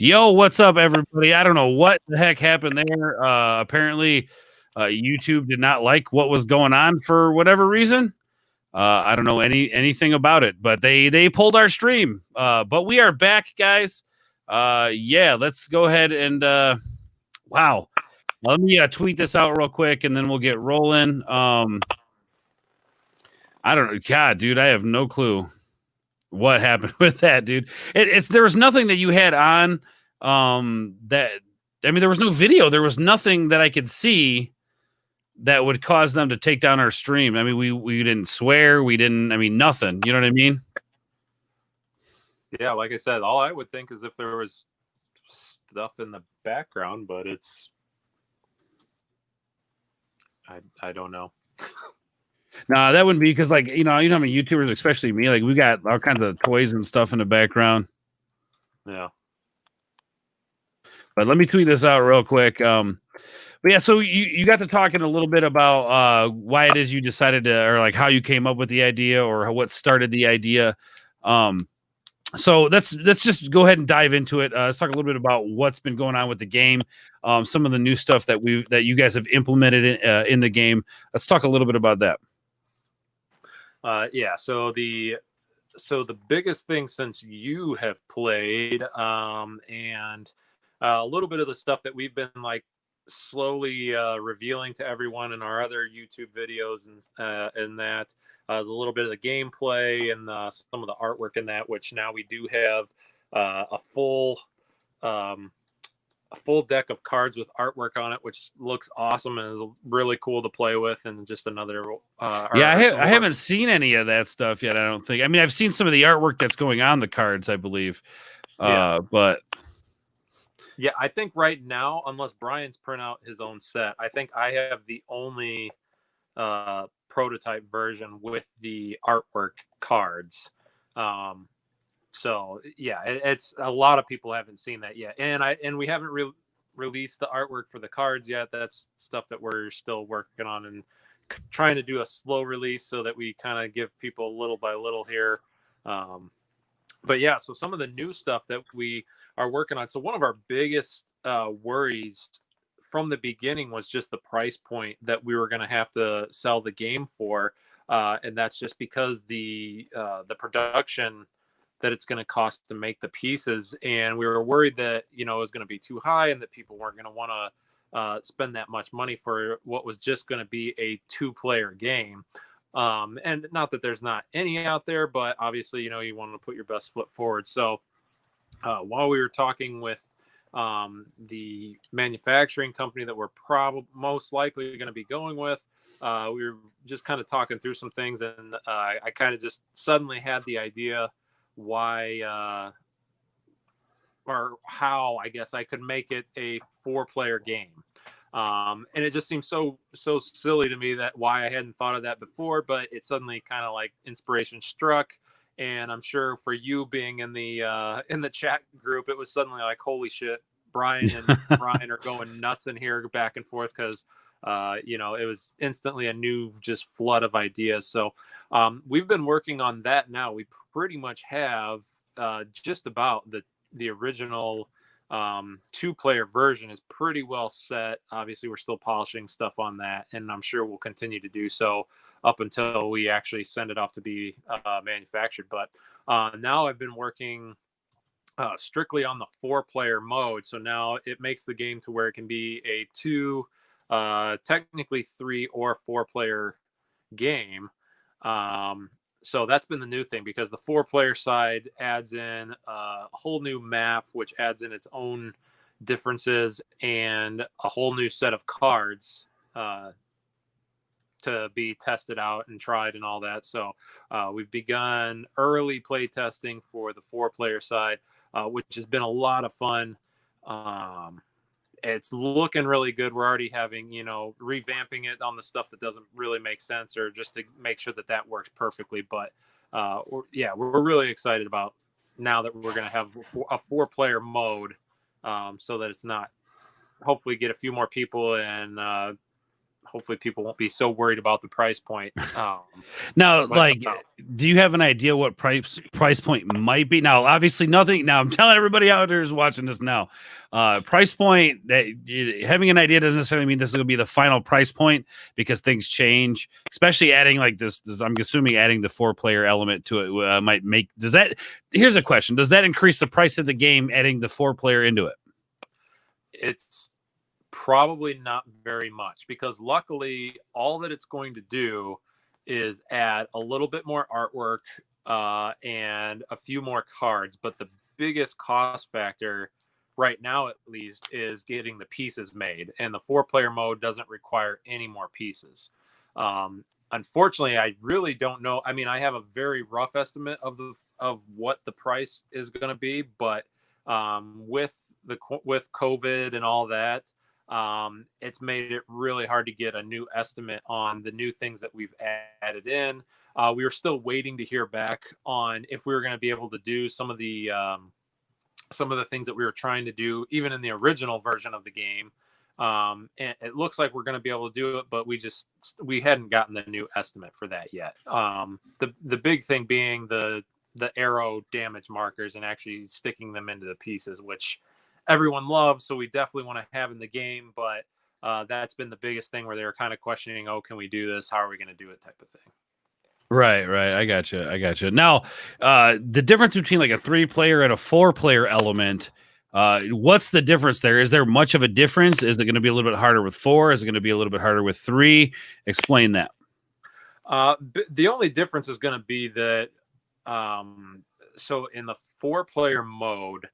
Yo, what's up, everybody? I don't know what the heck happened there. Apparently, YouTube did not like what was going on for whatever reason. I don't know anything about it, but they pulled our stream. But we are back, guys. Yeah, let's go ahead and wow. Let me tweet this out real quick, and then we'll get rolling. I don't know, God, dude. I have no clue what happened with that, dude. It's there was nothing that you had on that. I mean, there was no video. There was nothing that I could see that would cause them to take down our stream. I mean, we didn't swear. We didn't. I mean, nothing. You know what I mean? Yeah, like I said, all I would think is if there was stuff in the background, but it's I don't know. No, that wouldn't be because, like, you know, how many YouTubers, especially me, like we got all kinds of toys and stuff in the background. Yeah. But let me tweet this out real quick. But yeah, so you got to talking a little bit about why it is you decided to, or like how you came up with the idea, or what started the idea. So let's just go ahead and dive into it. Let's talk a little bit about what's been going on with the game, some of the new stuff that you guys have implemented in the game. Let's talk a little bit about that. Yeah. So the biggest thing since you have played, and a little bit of the stuff that we've been like slowly revealing to everyone in our other YouTube videos, and that a little bit of the gameplay and some of the artwork in that, which now we do have a full deck of cards with artwork on it, which looks awesome and is really cool to play with. And just another I haven't seen any of that stuff yet. I don't think. I mean, I've seen some of the artwork that's going on the cards, I believe. But yeah, I think right now, unless Brian's print out his own set, I think I have the only prototype version with the artwork cards. So yeah, it's a lot of people haven't seen that yet, and we haven't released the artwork for the cards yet. That's stuff that we're still working on and trying to do a slow release so that we kind of give people little by little here. But yeah, so some of the new stuff that we are working on. So one of our biggest worries from the beginning was just the price point that we were going to have to sell the game for, and that's just because the production that it's going to cost to make the pieces, and we were worried that it was going to be too high and that people weren't going to want to spend that much money for what was just going to be a 2-player game. And not that there's not any out there, but obviously you want to put your best foot forward. So while we were talking with the manufacturing company that we're probably most likely going to be going with, we were just kind of talking through some things, and I kind of just suddenly had the idea why or how I guess I could make it a 4-player game. And it just seems so silly to me that why I hadn't thought of that before, but it suddenly kind of like inspiration struck. And I'm sure for you being in the chat group, it was suddenly like, holy shit, Brian and Ryan are going nuts in here back and forth, because it was instantly a new just flood of ideas. So we've been working on that now. We pretty much have just about the original 2-player version is pretty well set. Obviously, we're still polishing stuff on that, and I'm sure we'll continue to do so up until we actually send it off to be manufactured. But now I've been working strictly on the 4-player mode. So now it makes the game to where it can be a 2, technically 3 or 4-player game. So that's been the new thing, because the 4-player side adds in a whole new map, which adds in its own differences and a whole new set of cards to be tested out and tried and all that. So we've begun early play testing for the 4-player side, which has been a lot of fun. It's looking really good. We're already having, revamping it on the stuff that doesn't really make sense, or just to make sure that works perfectly. But we're really excited about now that we're going to have a 4-player mode, so that it's not, hopefully get a few more people and hopefully people won't be so worried about the price point. Now, like, do you have an idea what price point might be? Now, obviously nothing. Now, I'm telling everybody out there who's watching this now, price point, that having an idea doesn't necessarily mean this is going to be the final price point, because things change, especially adding like this I'm assuming adding the 4-player element to it might make, here's a question. Does that increase the price of the game, adding the 4-player into it? It's probably not very much, because luckily all that it's going to do is add a little bit more artwork and a few more cards. But the biggest cost factor right now, at least, is getting the pieces made, and the 4-player mode doesn't require any more pieces. Unfortunately, I really don't know. I mean, I have a very rough estimate of what the price is going to be, but with COVID and all that, it's made it really hard to get a new estimate on the new things that we've added in. We were still waiting to hear back on if we were going to be able to do some of the things that we were trying to do, even in the original version of the game. And it looks like we're going to be able to do it, but we hadn't gotten the new estimate for that yet. The big thing being the arrow damage markers and actually sticking them into the pieces, which everyone loves, so we definitely want to have in the game. But that's been the biggest thing where they were kind of questioning, oh, can we do this? How are we going to do it, type of thing. Right. I gotcha. Now, the difference between like a 3-player and a 4-player element, what's the difference there? Is there much of a difference? Is it going to be a little bit harder with 4? Is it going to be a little bit harder with 3? Explain that. The only difference is going to be that, so in the 4-player mode,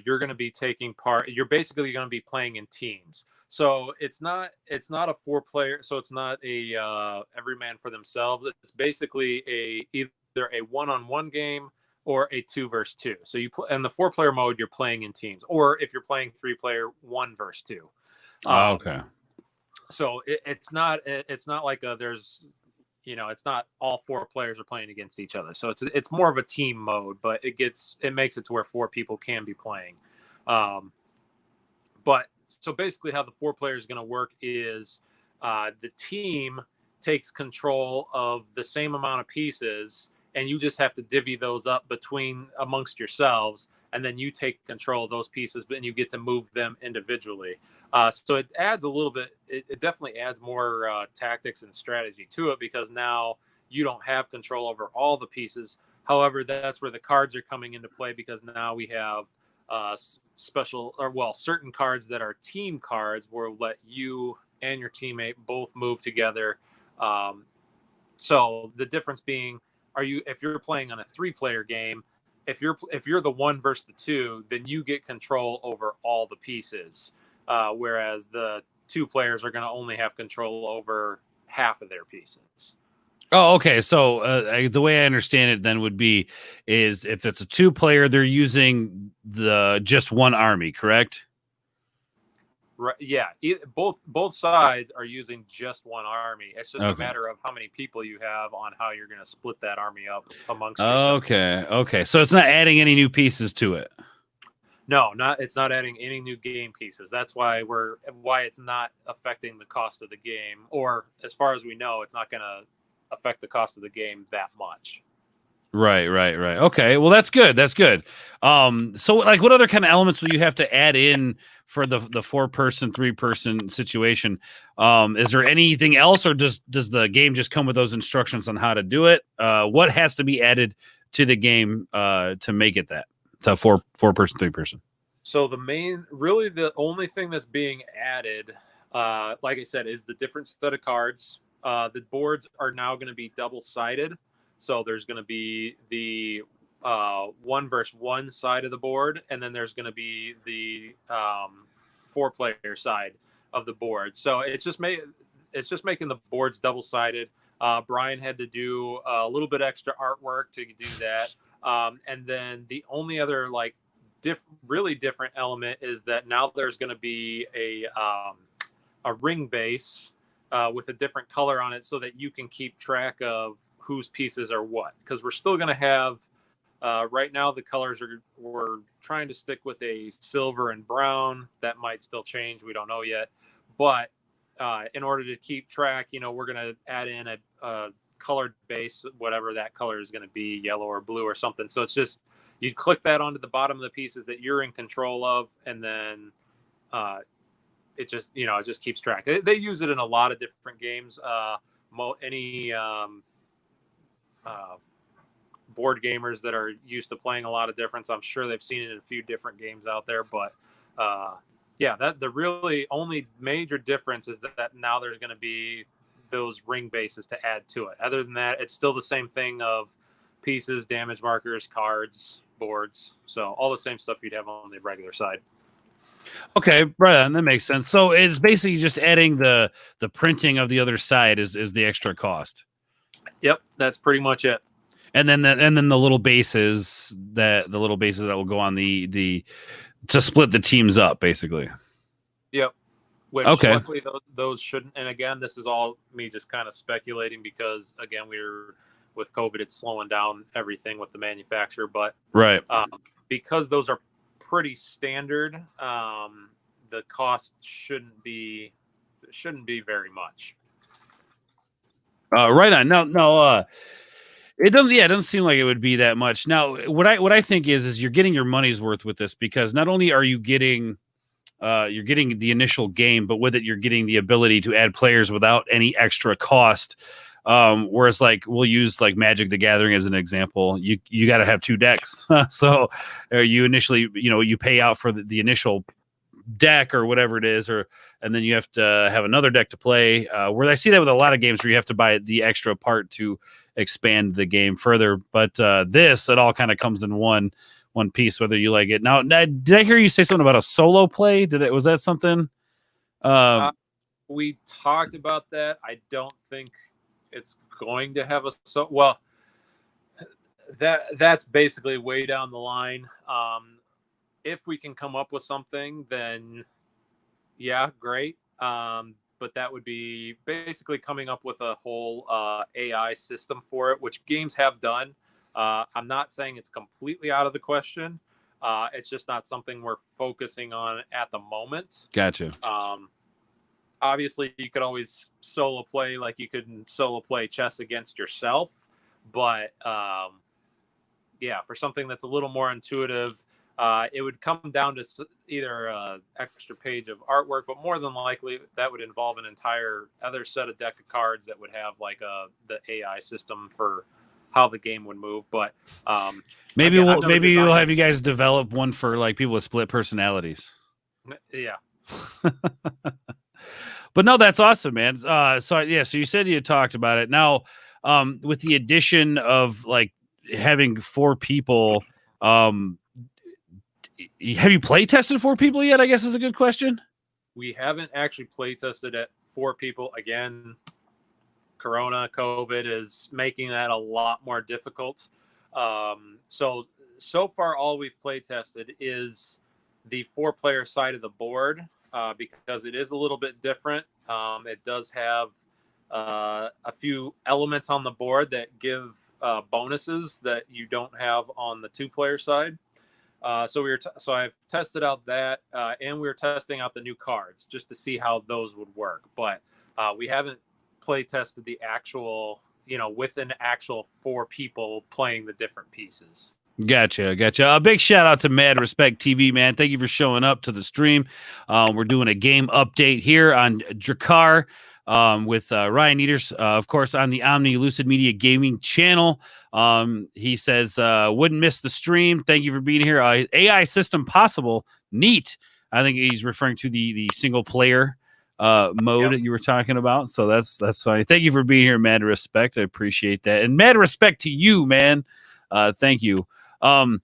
you're going to be taking part. You're basically going to be playing in teams. So it's not a 4-player. So it's not a every man for themselves. It's basically either a 1-on-1 game or a 2 versus 2. So in the 4-player mode, you're playing in teams, or if you're playing 3-player, 1 versus 2. Okay. So it's not like there's, it's not all 4 players are playing against each other. So it's more of a team mode, but it makes it to where 4 people can be playing. But so basically how the 4-player is going to work is the team takes control of the same amount of pieces, and you just have to divvy those up amongst yourselves, and then you take control of those pieces, but then you get to move them individually. So it adds a little bit, it definitely adds more tactics and strategy to it, because now you don't have control over all the pieces. However, that's where the cards are coming into play, because now we have certain cards that are team cards will let you and your teammate both move together. So the difference being, if you're playing on a 3-player game, if you're the 1 versus the 2, then you get control over all the pieces. Whereas the 2 players are going to only have control over half of their pieces. Oh, okay. So the way I understand it then would be is if it's a 2-player, they're using just one army, correct? Right. Yeah. Both sides are using just one army. It's just a matter of how many people you have on how you're going to split that army up amongst yourself. Okay. So it's not adding any new pieces to it. No, it's not adding any new game pieces. That's why it's not affecting the cost of the game, or as far as we know, it's not going to affect the cost of the game that much. Right. Okay. Well, that's good. So like what other kind of elements will you have to add in for the 4-person, 3-person situation? Is there anything else, or does the game just come with those instructions on how to do it? What has to be added to the game to make it that to 4-person, 3-person? So the only thing that's being added, like I said, is the different set of cards. The boards are now going to be double-sided. So there's going to be the 1 versus 1 side of the board, and then there's going to be the 4-player side of the board. So it's just making the boards double-sided. Brian had to do a little bit extra artwork to do that. And then the only other really different element is that now there's going to be a ring base with a different color on it, so that you can keep track of whose pieces are what. Because we're still going to have right now the colors we're trying to stick with a silver and brown. That might still change. We don't know yet. But in order to keep track, we're going to add in a colored base, whatever that color is going to be, yellow or blue or something. So it's just, you click that onto the bottom of the pieces that you're in control of, and then it just, it just keeps track. They use it in a lot of different games. Any board gamers that are used to playing a lot of difference, I'm sure they've seen it in a few different games out there, but yeah, that the really only major difference is that now there's going to be those ring bases to add to it. Other than that, it's still the same thing of pieces, damage markers, cards, boards. So all the same stuff you'd have on the regular side. Okay, right on. That makes sense. So it's basically just adding the printing of the other side is the extra cost. Yep, that's pretty much it. And then the little bases that will go on the to split the teams up, basically. Yep. Which okay. Luckily those shouldn't. And again, this is all me just kind of speculating because again, with COVID, it's slowing down everything with the manufacturer. But right, because those are pretty standard, the cost shouldn't be very much. Right on. No. It doesn't seem like it would be that much. Now, what I think is you're getting your money's worth with this, because not only are you getting the initial game, but with it you're getting the ability to add players without any extra cost. Whereas like we'll use like Magic the Gathering as an example. You got to have 2 decks, so you initially you pay out for the initial deck or whatever it is, and then you have to have another deck to play. Where I see that with a lot of games where you have to buy the extra part to expand the game further. But it all kind of comes in one piece, whether you like it. Now, did I hear you say something about a solo play? Was that something? We talked about that. I don't think it's going to have that's basically way down the line. If we can come up with something, then yeah, great. But that would be basically coming up with a whole AI system for it, which games have done. I'm not saying it's completely out of the question. It's just not something we're focusing on at the moment. Gotcha. Obviously, you could always solo play, like you could solo play chess against yourself. But yeah, for something that's a little more intuitive, it would come down to either an extra page of artwork, but more than likely that would involve an entire other set of deck of cards that would have like the AI system for how the game would move. But maybe we'll have you guys develop one for like people with split personalities. Yeah. But no, that's awesome, man. So you said you had talked about it. Now, with the addition of like having 4 people, have you play tested 4 people yet? I guess is a good question. We haven't actually play tested at 4 people. Again, COVID is making that a lot more difficult. So far, all we've play tested is the 4-player side of the board, because it is a little bit different. It does have a few elements on the board that give bonuses that you don't have on the 2-player side. So I've tested out that, and we were testing out the new cards just to see how those would work. But we haven't play tested the actual, with an actual 4 people playing the different pieces. Gotcha. A big shout out to Mad Respect TV, man. Thank you for showing up to the stream. We're doing a game update here on Drakkar with Ryan Nieders, of course, on the Omni Lucid Media Gaming channel. He says, wouldn't miss the stream. Thank you for being here. AI system possible. Neat. I think he's referring to the single player mode that you were talking about. So that's fine. Thank you for being here, Mad Respect. I appreciate that. And mad respect to you, man. Thank you. All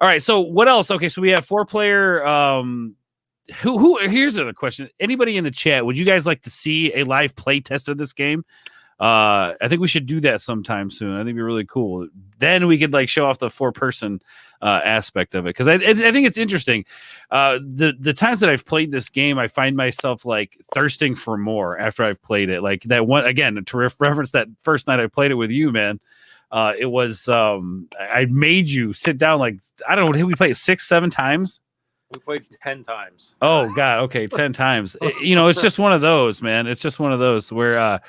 right. So what else? Okay. So we have 4-player, here's another question. Anybody in the chat, would you guys like to see a live play test of this game? I think we should do that sometime soon. I think it'd be really cool. Then we could like show off the 4-person aspect of it, because I think it's interesting. The times that I've played this game, I find myself like thirsting for more after I've played it. Like that one again, to reference that first night I played it with you, man. It was I made you sit down like, I don't know, did we play it 6-7 times? We played 10 times. Oh God. Okay. 10 times. It's just one of those, man. It's just one of those where,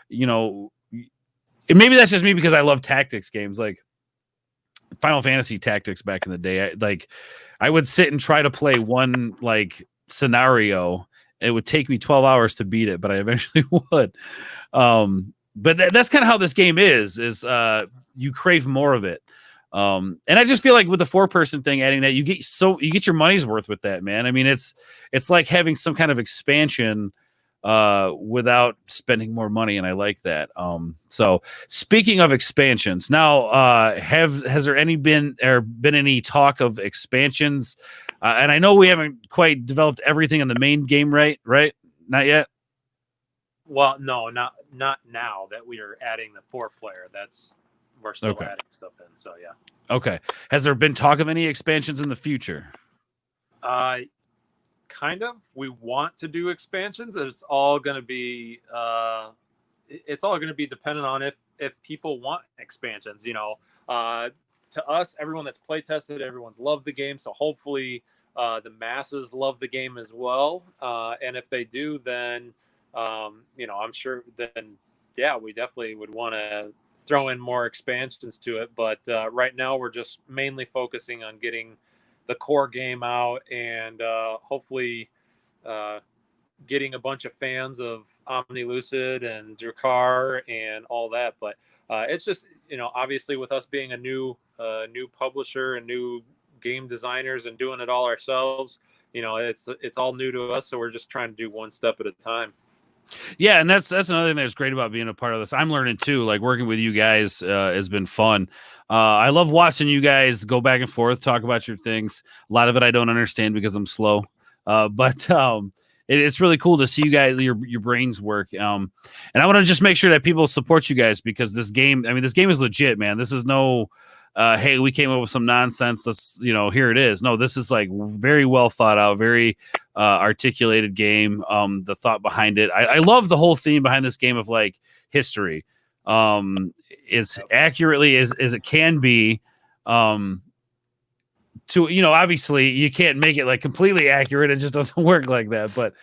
maybe that's just me because I love tactics games like Final Fantasy Tactics back in the day. I would sit and try to play one like scenario. It would take me 12 hours to beat it, but I eventually would. But that's kind of how this game is you crave more of it. And I just feel like with the 4-person thing, adding that you get your money's worth with that, man. I mean, it's like having some kind of expansion without spending more money, and I like that. So speaking of expansions, now has there been any talk of expansions? And I know we haven't quite developed everything in the main game, right? Not yet. Well, no, not now that we are adding the 4-player. We're still adding stuff in. So yeah. Okay. Has there been talk of any expansions in the future? Kind of. We want to do expansions. It's all going to be dependent on if people want expansions. To us, everyone that's play tested, everyone's loved the game. So hopefully, the masses love the game as well. And if they do, then I'm sure. Then yeah, we definitely would want to throw in more expansions to it. But right now, we're just mainly focusing on getting the core game out and hopefully getting a bunch of fans of Omni Lucid and Drakkar and all that. But it's just, obviously with us being a new publisher and new game designers and doing it all ourselves, it's all new to us. So we're just trying to do one step at a time. Yeah, and that's another thing that's great about being a part of this. I'm learning too. Like working with you guys has been fun. I love watching you guys go back and forth, talk about your things. A lot of it I don't understand because I'm slow, but it's really cool to see you guys your brains work. And I want to just make sure that people support you guys because this game is legit, man. This is no. Hey, we came up with some nonsense. Let's, here it is. No, this is like very well thought out, very articulated game. The thought behind it. I love the whole theme behind this game of like history. As accurately as it can be. Obviously you can't make it like completely accurate. It just doesn't work like that. But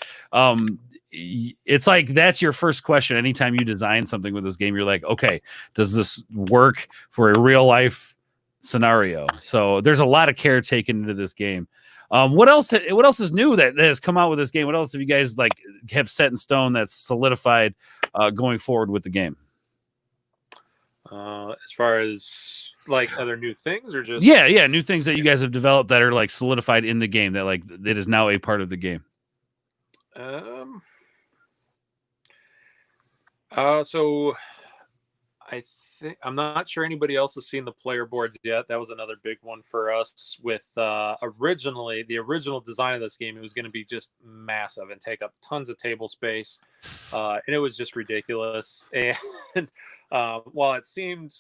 it's like that's your first question. Anytime you design something with this game, you're like, okay, does this work for a real life scenario? So there's a lot of care taken into this game. What else is new that has come out with this game? What else have you guys like have set in stone that's solidified going forward with the game? As far as like other new things or just new things that you guys have developed that are like solidified in the game that like that is now a part of the game. So I think I'm not sure anybody else has seen the player boards yet. That was another big one for us with originally the original design of this game. It was going to be just massive and take up tons of table space. And it was just ridiculous. And while it seemed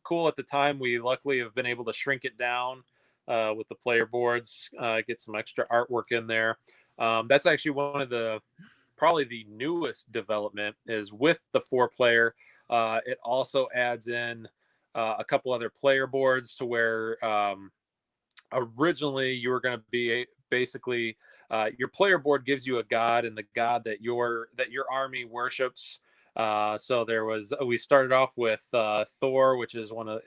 cool at the time, we luckily have been able to shrink it down with the player boards, get some extra artwork in there. That's actually one of probably the newest development is with the 4-player. It also adds in a couple other player boards to where originally you were going to be basically your player board gives you a god and the god that your army worships. So we started off with Thor, which is one of,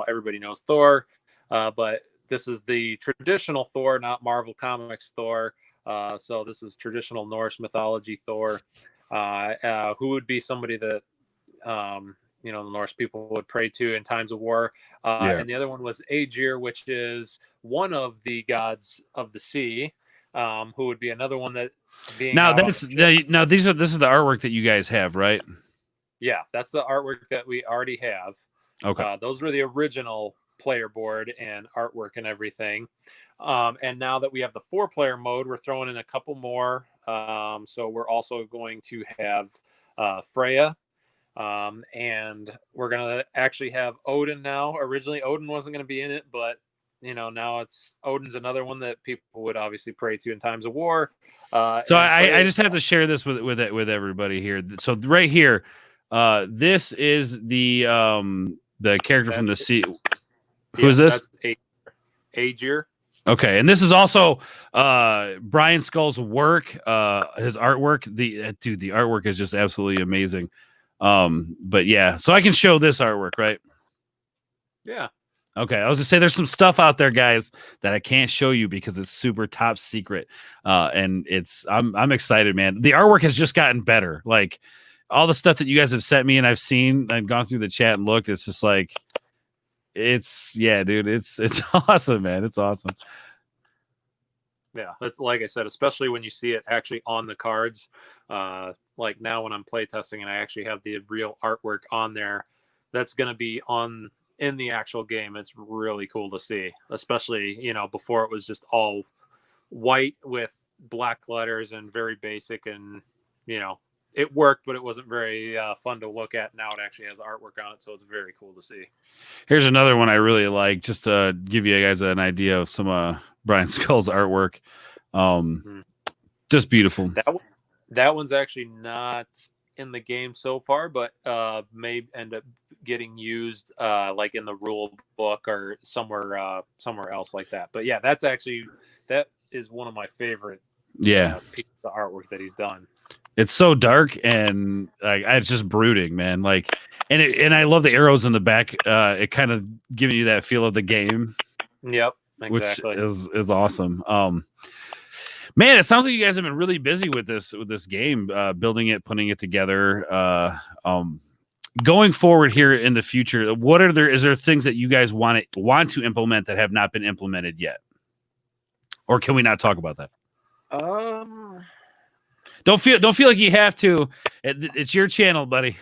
everybody knows Thor, but this is the traditional Thor, not Marvel Comics Thor. So this is traditional Norse mythology Thor, who would be somebody that, the Norse people would pray to in times of war. And the other one was Aegir, which is one of the gods of the sea, who would be another one that being this is the artwork that you guys have, right? Yeah, that's the artwork that we already have. Okay. Those were the original player board and artwork and everything. And now that we have the 4-player mode, we're throwing in a couple more. So we're also going to have Freya. And we're going to actually have Odin now. Originally, Odin wasn't going to be in it, but, now Odin's another one that people would obviously pray to in times of war. So I just have to share this with everybody here. So right here, this is the character from the sea. Who is this? That's Aegir. Okay, and this is also Brian Skull's work, his artwork. The artwork is just absolutely amazing. But yeah, so I can show this artwork, right? Yeah. Okay, I was gonna say there's some stuff out there, guys, that I can't show you because it's super top secret. And I'm excited, man. The artwork has just gotten better. Like all the stuff that you guys have sent me and I've gone through the chat and looked. It's just like dude, it's awesome, man. It's awesome. Yeah, that's like I said, especially when you see it actually on the cards. Like now when I'm playtesting and I actually have the real artwork on there, that's going to be in the actual game. It's really cool to see, especially, before it was just all white with black letters and very basic, and, it worked, but it wasn't very fun to look at. Now it actually has artwork on it, so it's very cool to see. Here's another one I really like, just to give you guys an idea of some Brian Skull's artwork. Just beautiful. That one's actually not in the game so far, but may end up getting used like in the rule book or somewhere else like that. But yeah, that is one of my favorite pieces of artwork that he's done. It's so dark and it's just brooding, man. Like, and I love the arrows in the back. It kind of giving you that feel of the game. Yep, exactly. Which is awesome. Man, it sounds like you guys have been really busy with this game, building it, putting it together. Going forward here in the future, is there things that you guys want to implement that have not been implemented yet, or can we not talk about that? Don't feel like you have to. It's your channel, buddy.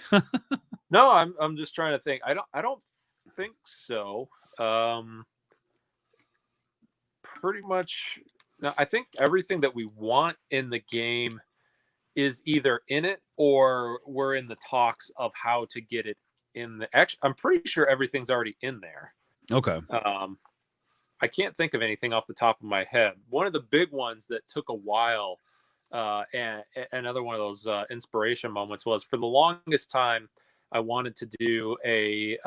No, I'm just trying to think. I don't think so. Pretty much. No, I think everything that we want in the game is either in it or we're in the talks of how to get it in the. Actually, I'm pretty sure everything's already in there. Okay. I can't think of anything off the top of my head. One of the big ones that took a while, and another one of those inspiration moments was, for the longest time, I wanted to do a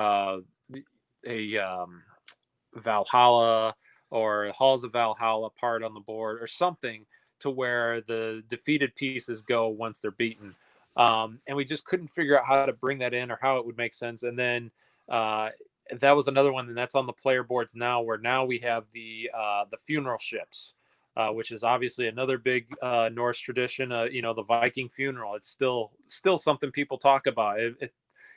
Valhalla or Halls of Valhalla part on the board or something to where the defeated pieces go once they're beaten. And we just couldn't figure out how to bring that in or how it would make sense. And then that was another one, and that's on the player boards now, where now we have the funeral ships, which is obviously another big Norse tradition. The Viking funeral. It's still something people talk about.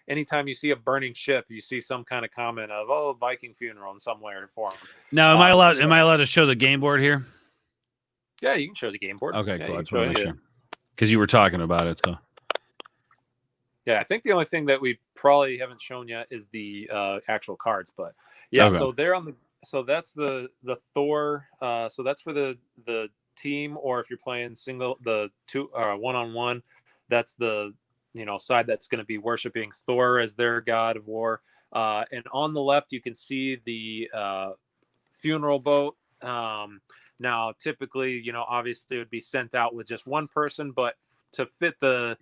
Anytime you see a burning ship, you see some kind of comment of Viking funeral in some way or form. Now, am I allowed to show the game board here? Yeah, you can show the game board. Okay, cool. That's what I'm sure. Because you were talking about it, so. Yeah, I think the only thing that we probably haven't shown yet is the actual cards, but yeah. Okay. So they're on the. So that's the Thor. So that's for the team, or if you're playing single, the two one-on-one, that's the side that's going to be worshiping Thor as their god of war. And on the left, you can see the funeral boat. Now, typically, obviously it would be sent out with just one person, but to fit the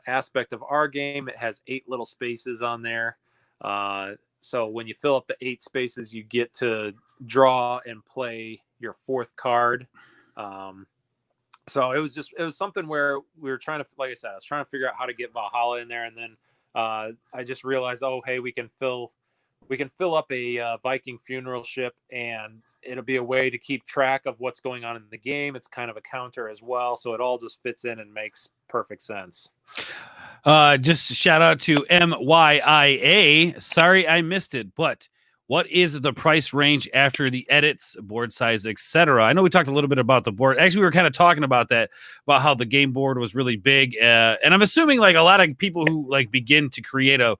aspect of our game, it has 8 little spaces on there. So when you fill up the 8 spaces, you get to draw and play your 4th card. So it was something where we were trying to, like I said, I was trying to figure out how to get Valhalla in there. And then I just realized, hey, we can fill up a Viking funeral ship, and it'll be a way to keep track of what's going on in the game. It's kind of a counter as well. So it all just fits in and makes perfect sense. Just shout out to MYIA. Sorry I missed it, but what is the price range after the edits, board size, etc.? I know we talked a little bit about the board. Actually, we were kind of talking about that, about how the game board was really big. And I'm assuming like a lot of people who like begin to create a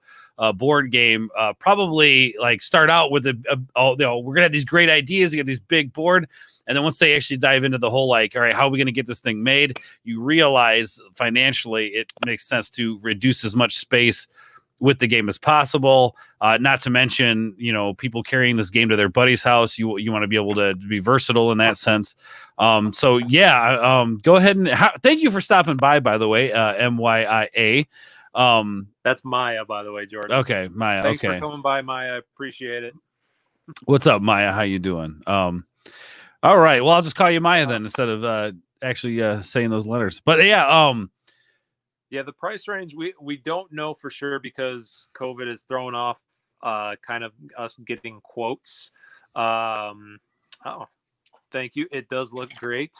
board game probably like start out with we're gonna have these great ideas, you get this big board, and then once they actually dive into the whole like, all right, how are we gonna get this thing made? You realize financially it makes sense to reduce as much space with the game as possible. Not to mention, people carrying this game to their buddy's house. You want to be able to be versatile in that sense. So yeah, go ahead and thank you for stopping by the way, MYIA. That's Maya, by the way, Jordan. Okay, Maya. Thanks for coming by, Maya. I appreciate it. What's up, Maya? How you doing? All right. Well, I'll just call you Maya then instead of actually saying those letters. But yeah, Yeah, the price range we don't know for sure because COVID has thrown off kind of us getting quotes. Oh, thank you. It does look great.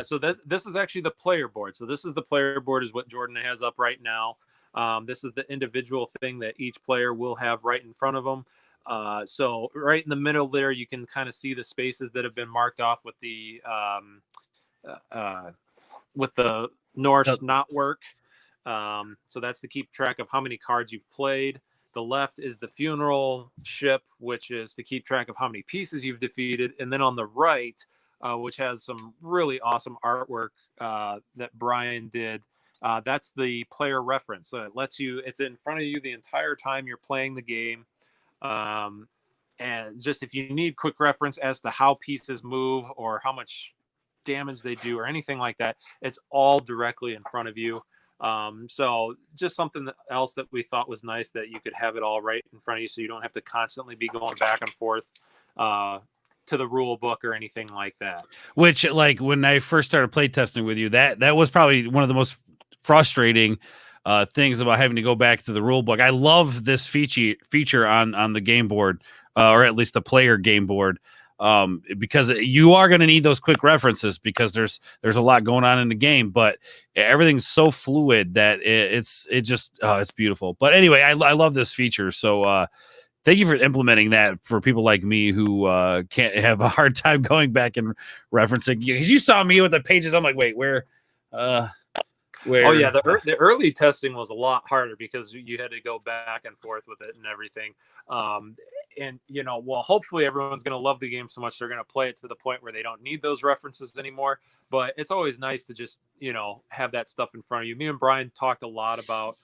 So this is actually the player board. So this is the player board is what Jordan has up right now. This is the individual thing that each player will have right in front of them. So right in the middle there, you can kind of see the spaces that have been marked off with the Norse not work. So that's to keep track of how many cards you've played. The left is the funeral ship, which is to keep track of how many pieces you've defeated. And then on the right, which has some really awesome artwork that Brian did, that's the player reference. So it lets you, it's in front of you the entire time you're playing the game. And just if you need quick reference as to how pieces move or how much damage they do or anything like that, it's all directly in front of you. So just something else that we thought was nice, that you could have it all right in front of you, so you don't have to constantly be going back and forth to the rule book or anything like that. Which, like, when I first started playtesting with you, that was probably one of the most frustrating things about having to go back to the rule book. I love this feature on the game board, or at least the player game board. Because you are going to need those quick references because there's a lot going on in the game, but everything's so fluid that it's beautiful. But anyway, I love this feature. So thank you for implementing that for people like me who can't have a hard time going back and referencing. Because you saw me with the pages, I'm like, wait, where? Oh yeah, the early testing was a lot harder because you had to go back and forth with it and everything. And well, hopefully everyone's going to love the game so much they're going to play it to the point where they don't need those references anymore. But it's always nice to just have that stuff in front of you. Me and Brian talked a lot about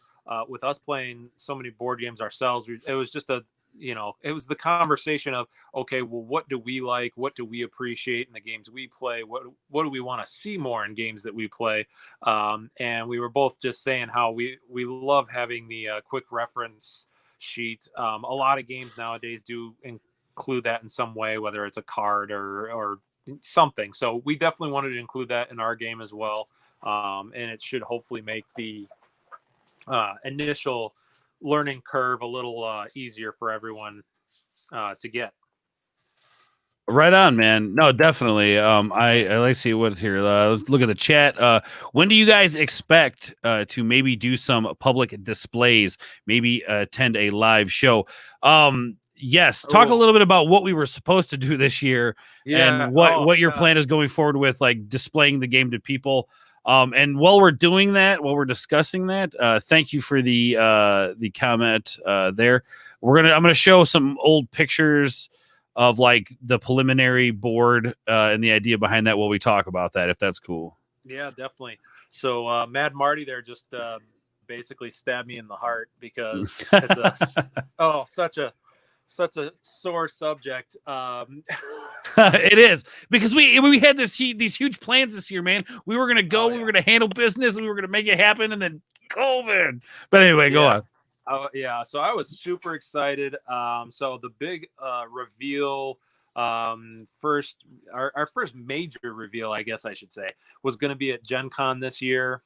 with us playing so many board games ourselves. It was just it was the conversation of, okay, well, what do we like? What do we appreciate in the games we play? What do we want to see more in games that we play? And we were both just saying how we love having the quick reference sheet. A lot of games nowadays do include that in some way, whether it's a card or something. So we definitely wanted to include that in our game as well. And it should hopefully make the initial learning curve a little easier for everyone to get. Right on, man. No, definitely. I like to see what's here. Let's look at the chat. When do you guys expect to maybe do some public displays? Maybe attend a live show? Yes. Talk a little bit about what we were supposed to do this year, and what your plan is going forward with, like, displaying the game to people. And while we're doing that, while we're discussing that, thank you for the comment there. I'm gonna show some old pictures of, like, the preliminary board and the idea behind that while we talk about that, if that's cool. Yeah, definitely. So Mad Marty there just basically stabbed me in the heart because it's such a sore subject. It is, because we had these huge plans this year, man. We were gonna go, we were gonna handle business, we were gonna make it happen, and then COVID. But anyway, go on. Oh yeah, so I was super excited. So the big reveal, our first major reveal, I guess I should say, was going to be at Gen Con this year.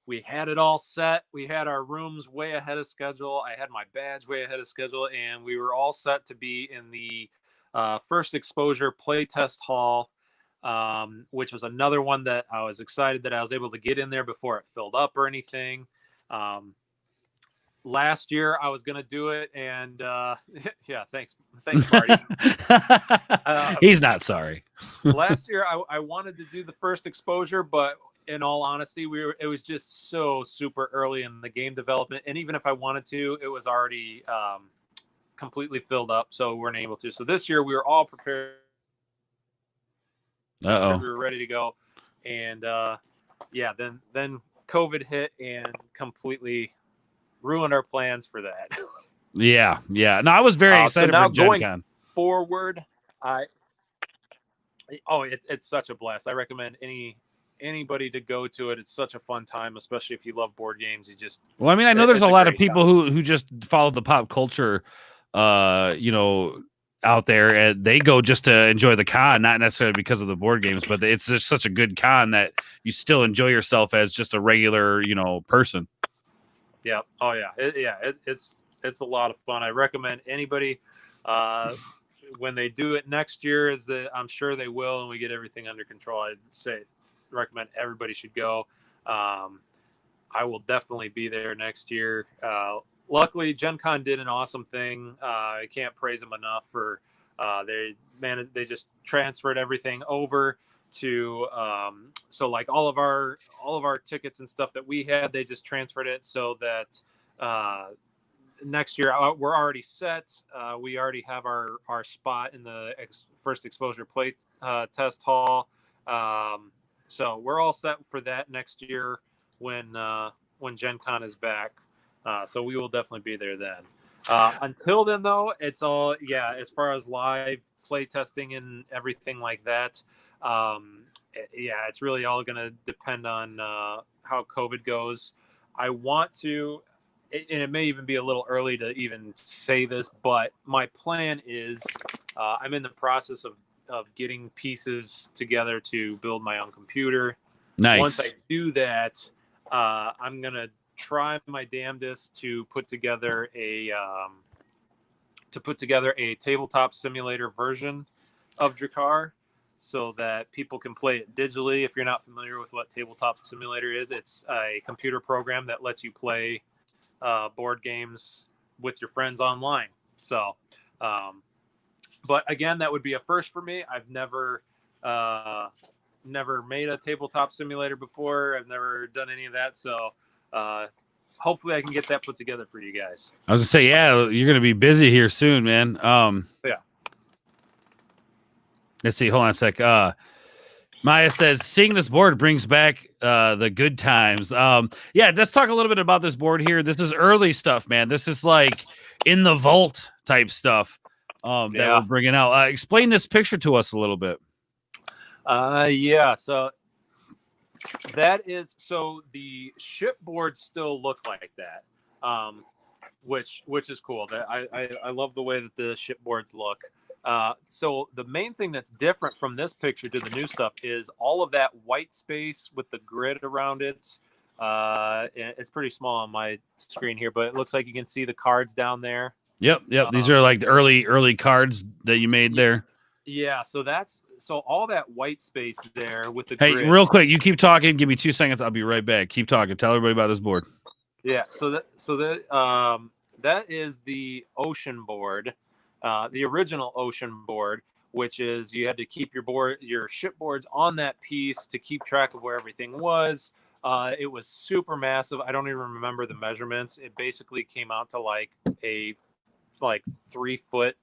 We had it all set. We had our rooms way ahead of schedule. I had my badge way ahead of schedule, and we were all set to be in the first exposure playtest hall, which was another one that I was excited that I was able to get in there before it filled up or anything. Last year I was going to do it, and yeah, thanks Marty. He's not sorry. Last year I wanted to do the first exposure, but in all honesty, it was just so super early in the game development, and even if I wanted to, it was already completely filled up, so we weren't able to. So this year we were all prepared. We were ready to go, and yeah, then COVID hit and completely ruined our plans for that. Yeah. No, I was very excited for Gen Con. Forward, it's such a blast. I recommend anybody to go to it. It's such a fun time, especially if you love board games. I mean, I know there's a lot of people who just follow the pop culture out there, and they go just to enjoy the con, not necessarily because of the board games, but it's just such a good con that you still enjoy yourself as just a regular, person. Yeah. Oh yeah. It's a lot of fun. I recommend anybody when they do it next year, I'm sure they will, and we get everything under control. I'd recommend everybody should go. I will definitely be there next year. Luckily, Gen Con did an awesome thing. I can't praise them enough for they just transferred everything over to so like all of our tickets and stuff that we had, they just transferred it so that next year we're already set. We already have our spot in the first exposure play test hall. So we're all set for that next year when Gen Con is back. So we will definitely be there then. Until then, though, it's all, as far as live play testing and everything like that, it's really all going to depend on how COVID goes. I want to, and it may even be a little early to even say this, but my plan is I'm in the process of getting pieces together to build my own computer. Nice. Once I do that, I'm going to try my damnedest to put together a tabletop simulator version of Drakkar so that people can play it digitally. If you're not familiar with what tabletop simulator is, it's a computer program that lets you play board games with your friends online. So, but again, that would be a first for me. I've never made a tabletop simulator before. I've never done any of that. So, hopefully I can get that put together for you guys. I was gonna say, you're gonna be busy here soon, man. Yeah. Let's see. Hold on a sec. Maya says, seeing this board brings back the good times. Let's talk a little bit about this board here. This is early stuff, man. This is like in the vault type stuff that we're bringing out. Explain this picture to us a little bit. So the shipboards still look like that, which is cool. I love the way that the shipboards look. So the main thing that's different from this picture to the new stuff is all of that white space with the grid around it. It's pretty small on my screen here, but it looks like you can see the cards down there. Yep. These are like the early cards that you made there. Yeah, so all that white space there with the grid. Hey, real quick, you keep talking. Give me 2 seconds. I'll be right back. Keep talking. Tell everybody about this board. Yeah, that is the ocean board, the original ocean board, which is you had to keep your shipboards on that piece to keep track of where everything was. It was super massive. I don't even remember the measurements. It basically came out to like a 3 foot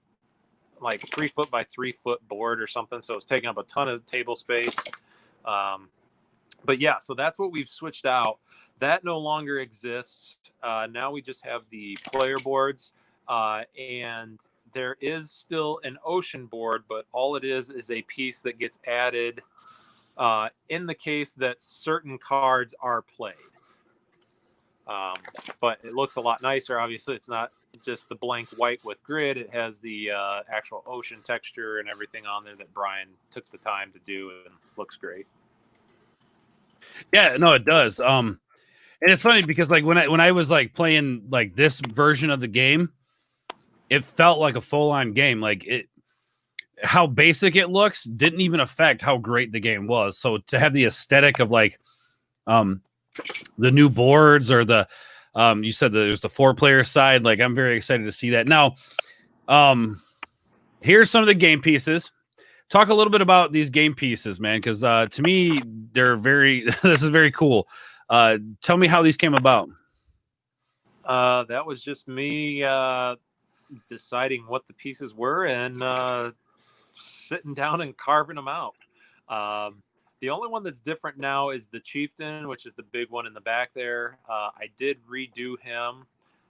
by 3 foot board or something. So it's taking up a ton of table space. But so that's what we've switched out. That no longer exists. Now we just have the player boards, and there is still an ocean board, but all it is a piece that gets added in the case that certain cards are played. But it looks a lot nicer. Obviously, it's not just the blank white with grid. It has the actual ocean texture and everything on there that Brian took the time to do, and looks great. Yeah, no, it does. And it's funny because like when I was like playing like this version of the game, it felt like a full-on game. Like how basic it looks didn't even affect how great the game was. So to have the aesthetic of like the new boards or the you said that there's the 4-player side, like I'm very excited to see that. Now, here's some of the game pieces. Talk a little bit about these game pieces, man, because to me they're this is very cool. Tell me how these came about. That was just me deciding what the pieces were and sitting down and carving them out. The only one that's different now is the Chieftain, which is the big one in the back there. I did redo him.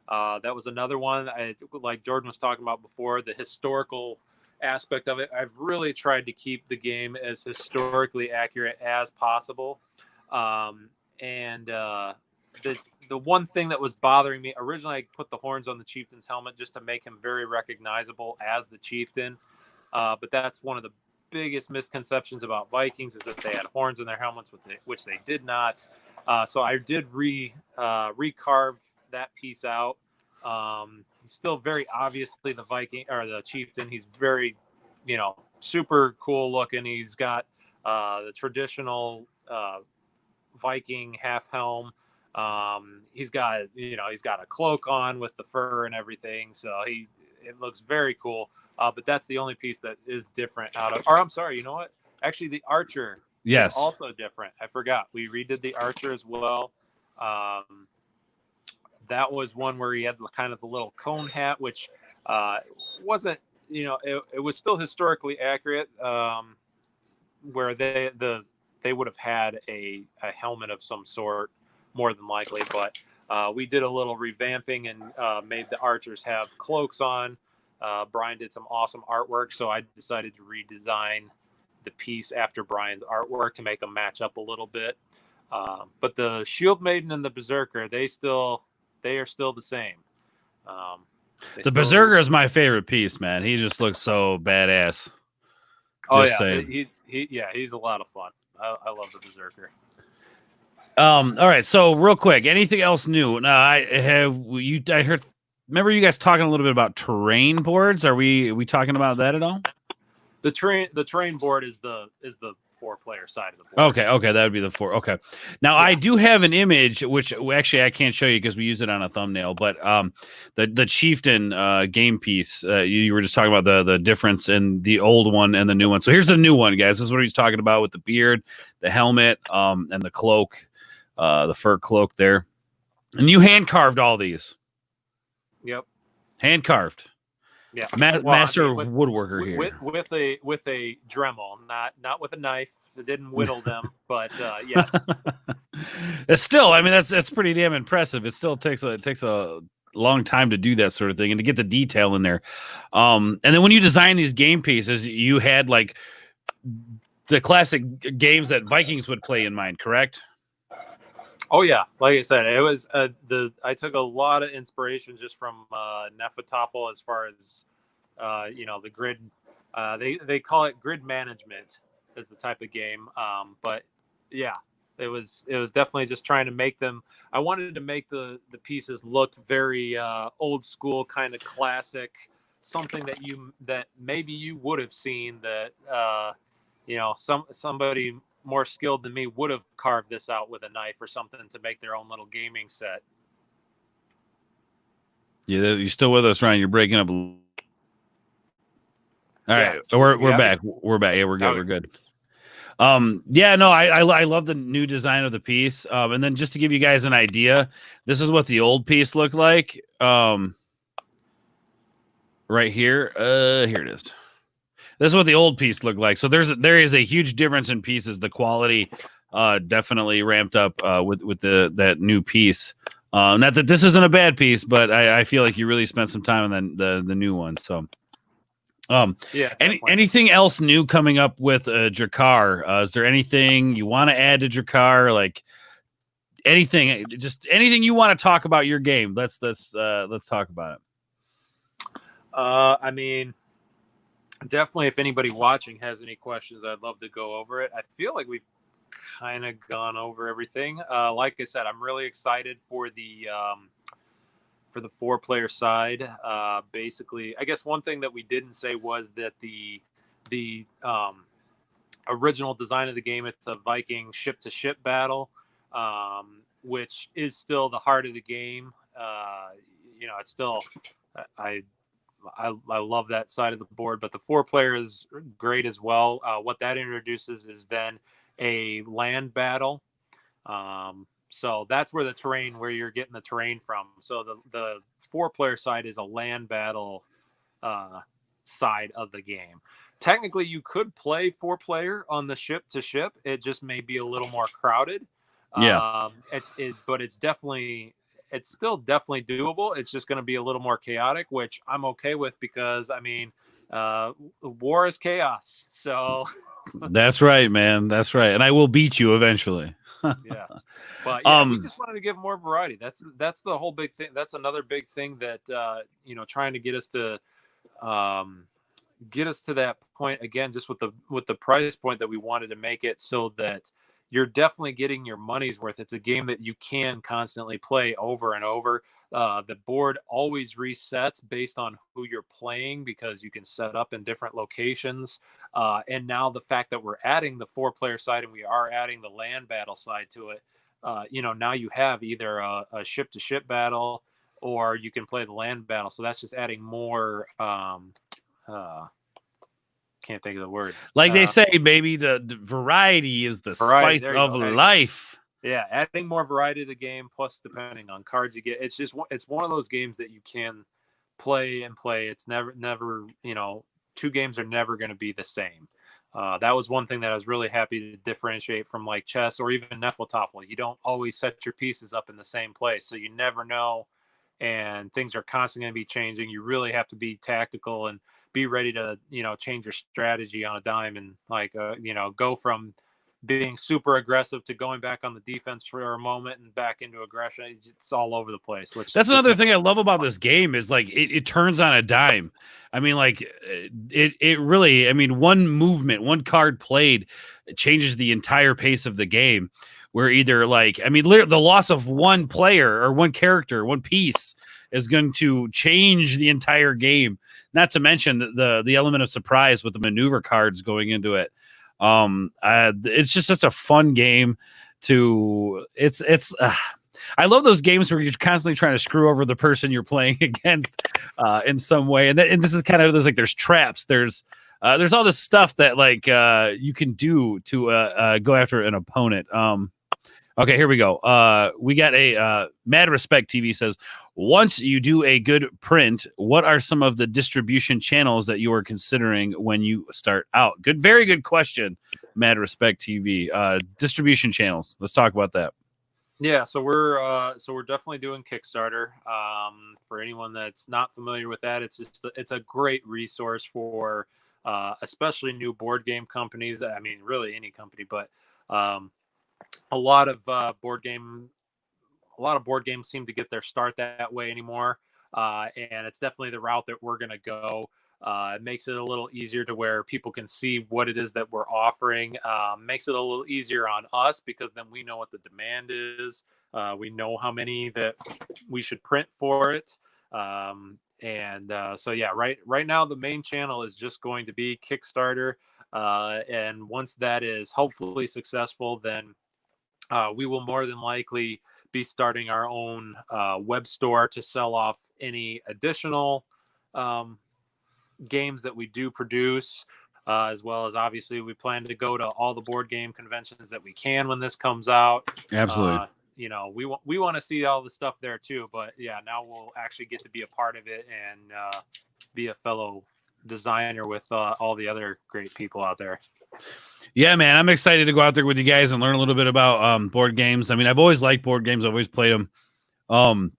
That was another one. Like Jordan was talking about before, the historical aspect of it. I've really tried to keep the game as historically accurate as possible. And the one thing that was bothering me originally, I put the horns on the Chieftain's helmet just to make him very recognizable as the Chieftain. But that's one of the biggest misconceptions about Vikings is that they had horns in their helmets, which they did not. So I did recarve that piece out. He's still very obviously the Viking or the Chieftain. He's very, super cool looking. He's got the traditional Viking half helm. He's got a cloak on with the fur and everything. So it looks very cool. But that's the only piece that is different I'm sorry, you know what? Actually, the archer is also different. I forgot. We redid the archer as well. That was one where he had kind of the little cone hat, which wasn't, it was still historically accurate, where they would have had a helmet of some sort, more than likely. But we did a little revamping and made the archers have cloaks on. Brian did some awesome artwork, so I decided to redesign the piece after Brian's artwork to make them match up a little bit. But the Shield Maiden and the Berserker, they are still the same. The Berserker is my favorite piece, man. He just looks so badass. Just saying. He's a lot of fun. I love the Berserker. All right, so real quick, anything else new? I heard. Remember you guys talking a little bit about terrain boards? Are we talking about that at all? The terrain board is the 4-player side of the board. Okay, that would be the 4. Okay. Now I do have an image, which actually I can't show you because we use it on a thumbnail. But the Chieftain game piece, you were just talking about the difference in the old one and the new one. So here's the new one, guys. This is what he's talking about with the beard, the helmet, and the cloak, the fur cloak there. And you hand carved all these. Yep. Hand carved. Yeah. Master woodworker here. With a Dremel, not with a knife. It didn't whittle them, but yes. It's still, I mean, that's pretty damn impressive. It still takes a long time to do that sort of thing and to get the detail in there. And then when you design these game pieces, you had like the classic games that Vikings would play in mind, correct? Oh yeah, like I said, it was I took a lot of inspiration just from Nefertafel as far as the grid. They call it grid management as the type of game. But yeah, it was definitely just trying to make them. I wanted to make the pieces look very old school, kind of classic, something that maybe you would have seen that somebody more skilled than me would have carved this out with a knife or something to make their own little gaming set. Yeah, you're still with us, Ryan. You're breaking up. All right, we're back. We're back. Yeah, we're good. We're good. I love the new design of the piece. And then just to give you guys an idea, this is what the old piece looked like. Right here. Here it is. This is what the old piece looked like. So there is a huge difference in pieces. The quality definitely ramped up with that new piece. Not that this isn't a bad piece, but I feel like you really spent some time on the new one. So, anything else new coming up with Drakkar? Is there anything you want to add to Drakkar? Like anything, just anything you want to talk about your game? Let's talk about it. I mean, definitely, if anybody watching has any questions, I'd love to go over it. I feel like we've kind of gone over everything. Like I said, I'm really excited for the 4-player side. Basically, I guess one thing that we didn't say was that the original design of the game, it's a Viking ship-to-ship battle, which is still the heart of the game. It's still I love that side of the board, but the 4-player is great as well. What that introduces is then a land battle. So that's where where you're getting the terrain from. So the 4-player side is a land battle side of the game. Technically, you could play 4-player on the ship to ship. It just may be a little more crowded. Yeah. But it's still definitely doable. It's just going to be a little more chaotic, which I'm okay with because, I mean, war is chaos. So That's right, man. That's right. And I will beat you eventually. Yes. But yeah, we Um, just wanted to give more variety. That's the whole big thing. That's another big thing that trying to um, get us to that point again, just with the price point that we wanted to make it so that you're definitely getting your money's worth. It's a game that you can constantly play over and over. The board always resets based on who you're playing because you can set up in different locations. And now the fact that we're adding the 4-player side and we are adding the land battle side to it, now you have either a ship to ship battle or you can play the land battle. So that's just adding more. Can't think of the word. like they say, baby, the variety is the Variety. spice There you of go. life. Yeah, adding more variety to the game, plus depending on cards you get, it's one of those games that you can play and play. It's never two games are never going to be the same. That was one thing that I was really happy to differentiate from like chess or even Nefeltoffel. You don't always set your pieces up in the same place, so you never know, and things are constantly going to be changing. You really have to be tactical and be ready to change your strategy on a dime and go from being super aggressive to going back on the defense for a moment and back into aggression. It's all over the place. Which That's another thing I love about this game is like it turns on a dime. I mean, like it really. I mean, one movement, one card played changes the entire pace of the game. Where either like, I mean, the loss of one player or one character, one piece is going to change the entire game. Not to mention the element of surprise with the maneuver cards going into it. It's just such a fun game I love those games where you're constantly trying to screw over the person you're playing against in some way. And this is kind of there's traps. There's all this stuff that like you can do to go after an opponent. Okay, here we go. We got a Mad Respect TV says, once you do a good print, what are some of the distribution channels that you are considering when you start out? Very good question, Mad Respect TV. Distribution channels. Let's talk about that. Yeah, so we're definitely doing Kickstarter. For anyone that's not familiar with that, it's a great resource for especially new board game companies. I mean, really any company, but a lot of board games seem to get their start that way anymore, and it's definitely the route that we're going to go. It makes it a little easier to where people can see what it is that we're offering. Makes it a little easier on us because then we know what the demand is. We know how many that we should print for it. So yeah, right now the main channel is just going to be Kickstarter. And once that is hopefully successful, then we will more than likely be starting our own web store to sell off any additional games that we do produce, as well as obviously we plan to go to all the board game conventions that we can when this comes out. Absolutely. We want to see all the stuff there too, but yeah, now we'll actually get to be a part of it and be a fellow designer with all the other great people out there. Yeah, man, I'm excited to go out there with you guys and learn a little bit about board games. I mean, I've always liked board games. I've always played them. One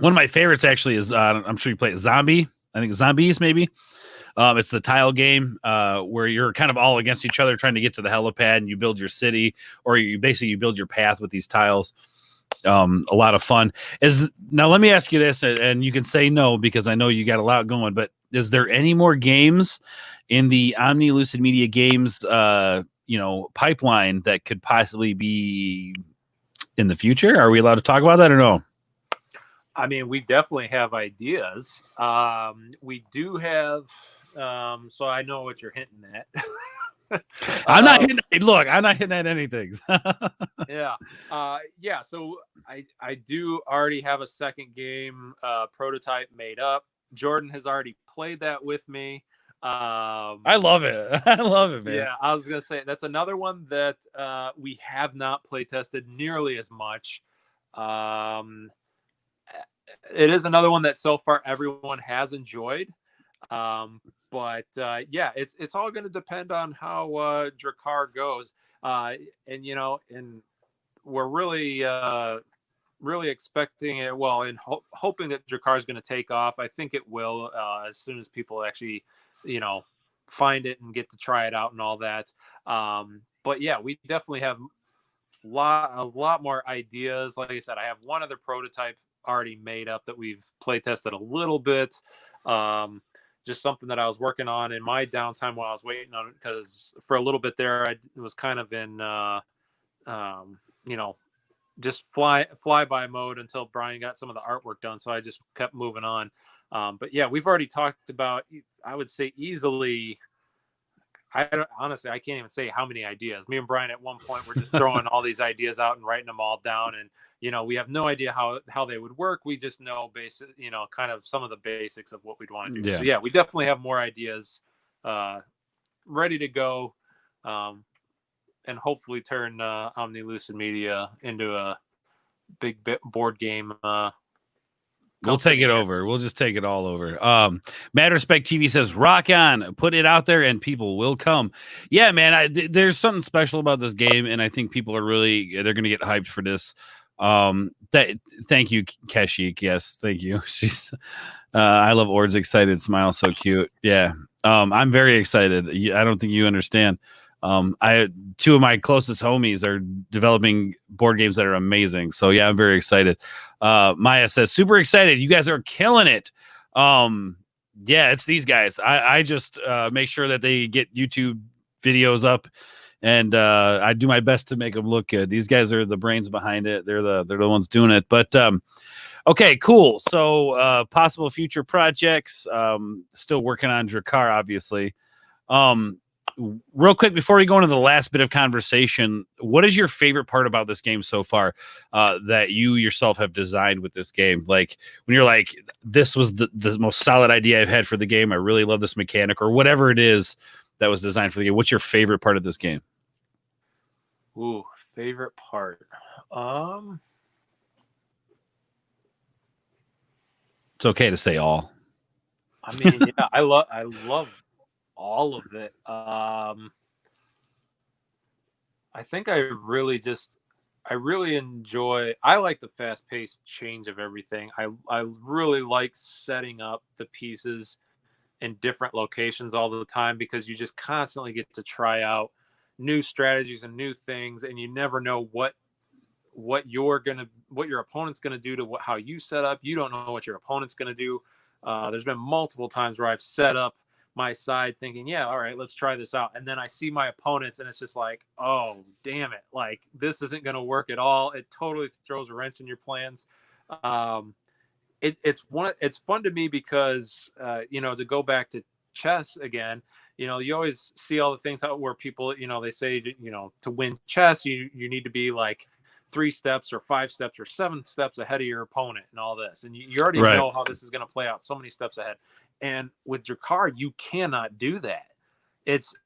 of my favorites actually is I'm sure you play Zombie. I think Zombies maybe. It's the tile game where you're kind of all against each other trying to get to the helipad and you build your city, or you build your path with these tiles. A lot of fun. Now let me ask you this, and you can say no because I know you got a lot going, but is there any more games in the Omni Lucid Media Games pipeline that could possibly be in the future? Are we allowed to talk about that or no? I mean, we definitely have ideas. We do have so I know what you're hinting at. I'm not hitting at anything. Yeah. So I do already have a second game prototype made up. Jordan has already played that with me. I love it. I love it, man. Yeah, I was gonna say that's another one that we have not play tested nearly as much. It is another one that so far everyone has enjoyed. But it's all going to depend on how Drakkar goes. And we're really expecting it. Well, and hoping that Drakkar is going to take off. I think it will as soon as people actually, find it and get to try it out and all that. But yeah, we definitely have a lot more ideas. Like I said, I have one other prototype already made up that we've play tested a little bit. Just something that I was working on in my downtime while I was waiting on it, because for a little bit there I was kind of in you know, just fly by mode until Brian got some of the artwork done. So I just kept moving on. But yeah, we've already talked about, I would say easily, honestly, I can't even say how many ideas. Me and Brian at one point were just throwing all these ideas out and writing them all down. And, you know, we have no idea how they would work. We just know kind of some of the basics of what we'd want to do. Yeah. So yeah, we definitely have more ideas ready to go. And hopefully turn Omni Lucid Media into a big board game. We'll take it over. We'll just take it all over. Mad Respect TV says, rock on, put it out there and people will come. Yeah, man, there's something special about this game, and I think people are they're going to get hyped for this. Thank you, Keshik. Yes, thank you. She's, I love Ord's excited smile. So cute. Yeah. I'm very excited. I don't think you understand. Two of my closest homies are developing board games that are amazing. So yeah, I'm very excited. Maya says, super excited. You guys are killing it. Yeah, it's these guys. I just make sure that they get YouTube videos up, and I do my best to make them look good. These guys are the brains behind it. They're the ones doing it. But okay, cool. So possible future projects. Still working on Drakkar, obviously. Real quick, before we go into the last bit of conversation, what is your favorite part about this game so far that you yourself have designed with this game? Like when you're like, this was the most solid idea I've had for the game. I really love this mechanic, or whatever it is that was designed for the game. What's your favorite part of this game? Ooh, favorite part. It's okay to say all. I mean, yeah, I love all of it. I think I really enjoy, I like the fast-paced change of everything. I really like setting up the pieces in different locations all the time, because you just constantly get to try out new strategies and new things, and you never know what your opponent's gonna do to how you set up. You don't know what your opponent's gonna do. There's been multiple times where I've set up my side thinking, yeah, all right, let's try this out, and then I see my opponents and it's just like, oh damn it, like this isn't going to work at all. It totally throws a wrench in your plans. It's fun to me because to go back to chess again, you always see all the things out where people, they say, to win chess you need to be like 3 steps or 5 steps or 7 steps ahead of your opponent and all this, and you already know how this is going to play out so many steps ahead. And with Drakkar, you cannot do that.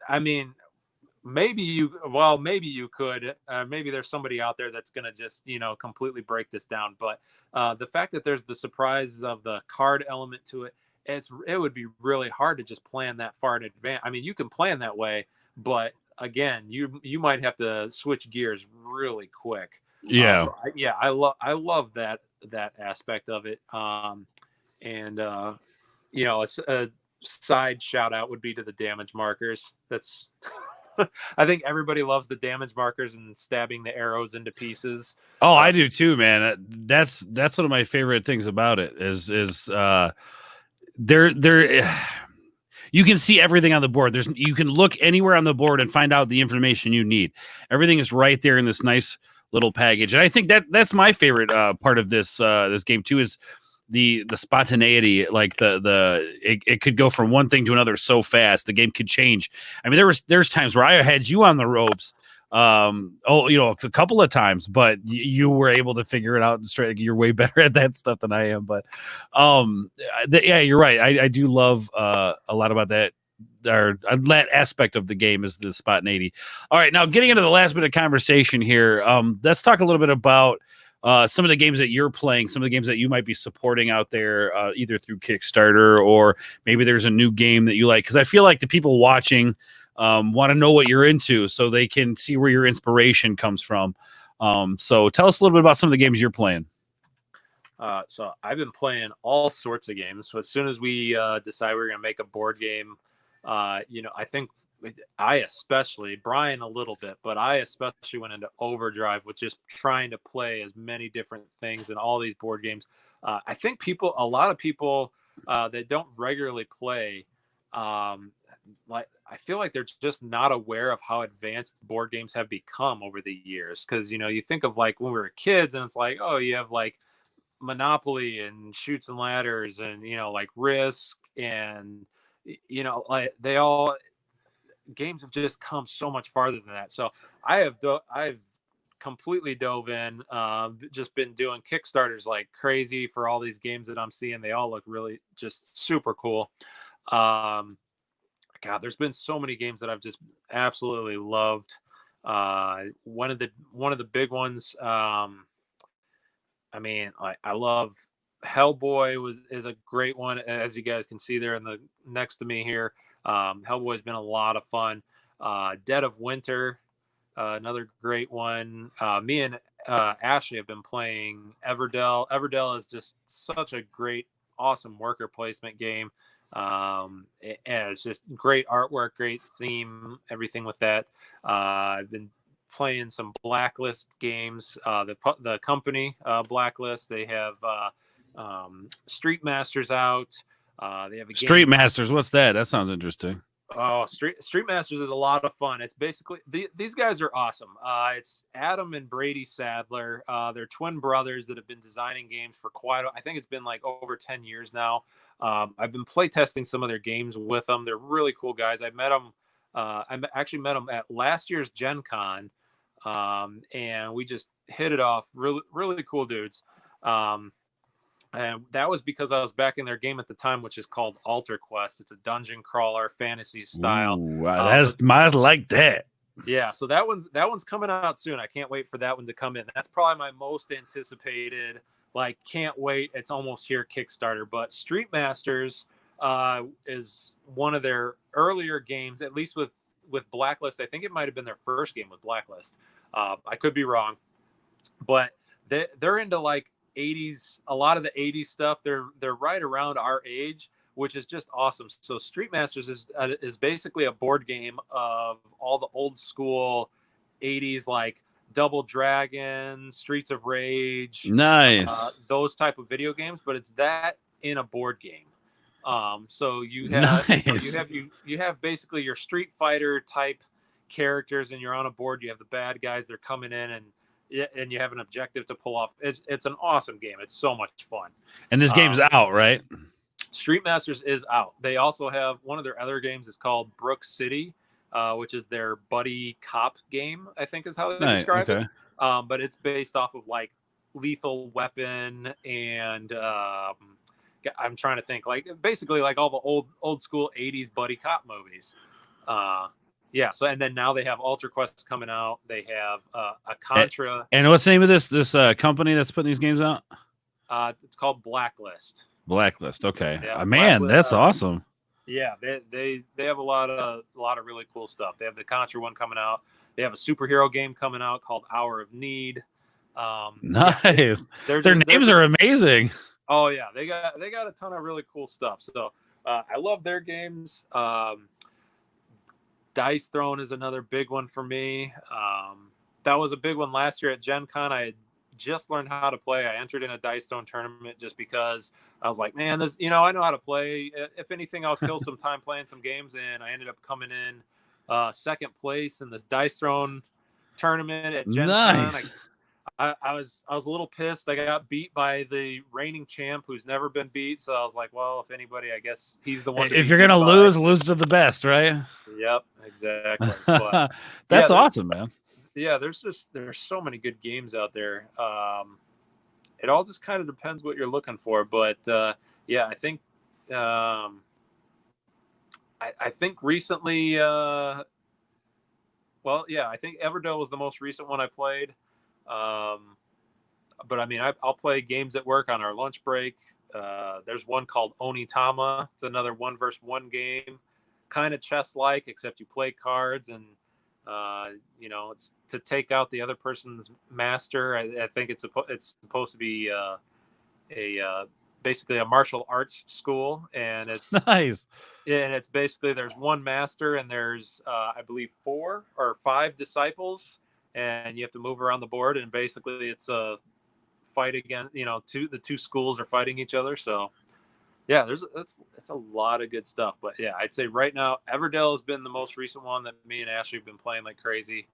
Maybe you could. Maybe there's somebody out there that's going to just, completely break this down. But the fact that there's the surprises of the card element to it, it would be really hard to just plan that far in advance. I mean, you can plan that way, but again, you might have to switch gears really quick. Yeah. I love that aspect of it. A side shout out would be to the damage markers. That's I think everybody loves the damage markers and stabbing the arrows into pieces. Oh, I do too, man. That's one of my favorite things about it is there you can see everything on the board. You can look anywhere on the board and find out the information you need. Everything is right there in this nice little package. And I think that's my favorite part of this game too, is the spontaneity. Like it could go from one thing to another so fast. The game could change. I mean, there's times where I had you on the ropes, a couple of times, but you were able to figure it out and straight. You're way better at that stuff than I am. But yeah, you're right. I do love a lot about that. Or that aspect of the game is the spontaneity. All right, now getting into the last bit of conversation here. Let's talk a little bit about some of the games that you're playing, some of the games that you might be supporting out there, either through Kickstarter or maybe there's a new game that you like. Because I feel like the people watching want to know what you're into so they can see where your inspiration comes from. So tell us a little bit about some of the games you're playing. So I've been playing all sorts of games. So as soon as we decide we're going to make a board game, I think I especially, Brian a little bit, but I especially went into overdrive with just trying to play as many different things in all these board games. I think a lot of people that don't regularly play, like I feel like they're just not aware of how advanced board games have become over the years. Because you think of like when we were kids, and it's like, oh, you have like Monopoly and Shoots and Ladders, and like Risk, and like they all games have just come so much farther than that. So I've completely dove in. Just been doing Kickstarters like crazy for all these games that I'm seeing. They all look really just super cool. God, there's been so many games that I've just absolutely loved. One of the big one's, I love Hellboy is a great one, as you guys can see there in the next to me here. Hellboy's been a lot of fun. Dead of Winter, another great one. Me and Ashley have been playing Everdell. Everdell is just such a great, awesome worker placement game. And it's just great artwork, great theme, everything with that. I've been playing some Blacklist games. The company Blacklist, they have Street Masters out. They have a Street game. Masters. What's that? That sounds interesting. Oh, Street Masters is a lot of fun. It's basically these guys are awesome. It's Adam and Brady Sadler. They're twin brothers that have been designing games for I think it's been like over 10 years now. I've been play testing some of their games with them. They're really cool guys. I met them. I actually met them at last year's Gen Con, and we just hit it off. Really, really cool dudes. And that was because I was back in their game at the time, which is called Alter Quest. It's a dungeon crawler fantasy style. Ooh, that's I like that. Yeah, so that one's coming out soon. I can't wait for that one to come in. That's probably my most anticipated. Like, can't wait. It's almost here Kickstarter. But Street Masters is one of their earlier games, at least with Blacklist. I think it might have been their first game with Blacklist. I could be wrong, but they're into like 80s, a lot of the 80s stuff. They're right around our age, which is just awesome. So Street Masters is basically a board game of all the old school 80s, like Double Dragon, Streets of Rage, nice, those type of video games, but it's that in a board game. So you have nice. you have basically your Street Fighter type characters, and you're on a board. You have the bad guys; they're coming in, and you have an objective to pull off. It's an awesome game. It's so much fun. And this game's out, right? Street Masters is out. They also have one of their other games is called Brook City, which is their buddy cop game, I think is how they describe it. But it's based off of like Lethal Weapon and I'm trying to think, like basically like all the old school 80s buddy cop movies. Yeah. So, and then now they have Ultra Quest coming out. They have a Contra. And what's the name of this company that's putting these games out? It's called Blacklist. Blacklist. Okay. Yeah, man, Blacklist, that's awesome. Yeah, they have a lot of really cool stuff. They have the Contra one coming out. They have a superhero game coming out called Hour of Need. Nice. Yeah, their names are amazing. Oh yeah, they got a ton of really cool stuff. So I love their games. Dice Throne is another big one for me. That was a big one last year at Gen Con. I had just learned how to play. I entered in a Dice Throne tournament just because I was like, man, this, I know how to play. If anything, I'll kill some time playing some games. And I ended up coming in second place in this Dice Throne tournament at Gen Con. I was a little pissed. I got beat by the reigning champ who's never been beat. So I was like, well, if anybody, I guess he's the one. If you're going to lose to the best, right? Yep, exactly. But, that's awesome, man. Yeah, there's so many good games out there. It all just kind of depends what you're looking for. But yeah, I think I think recently, I think Everdell was the most recent one I played. But I mean, I'll play games at work on our lunch break. There's one called Onitama. It's another 1v1 game, kind of chess-like, except you play cards and it's to take out the other person's master. I think it's supposed to be a basically a martial arts school, and Nice. it's basically there's one master and there's I believe 4 or 5 disciples, and you have to move around the board, and basically it's a fight again. The two schools are fighting each other. So yeah, it's a lot of good stuff. But yeah, I'd say right now Everdell has been the most recent one that me and Ashley have been playing like crazy,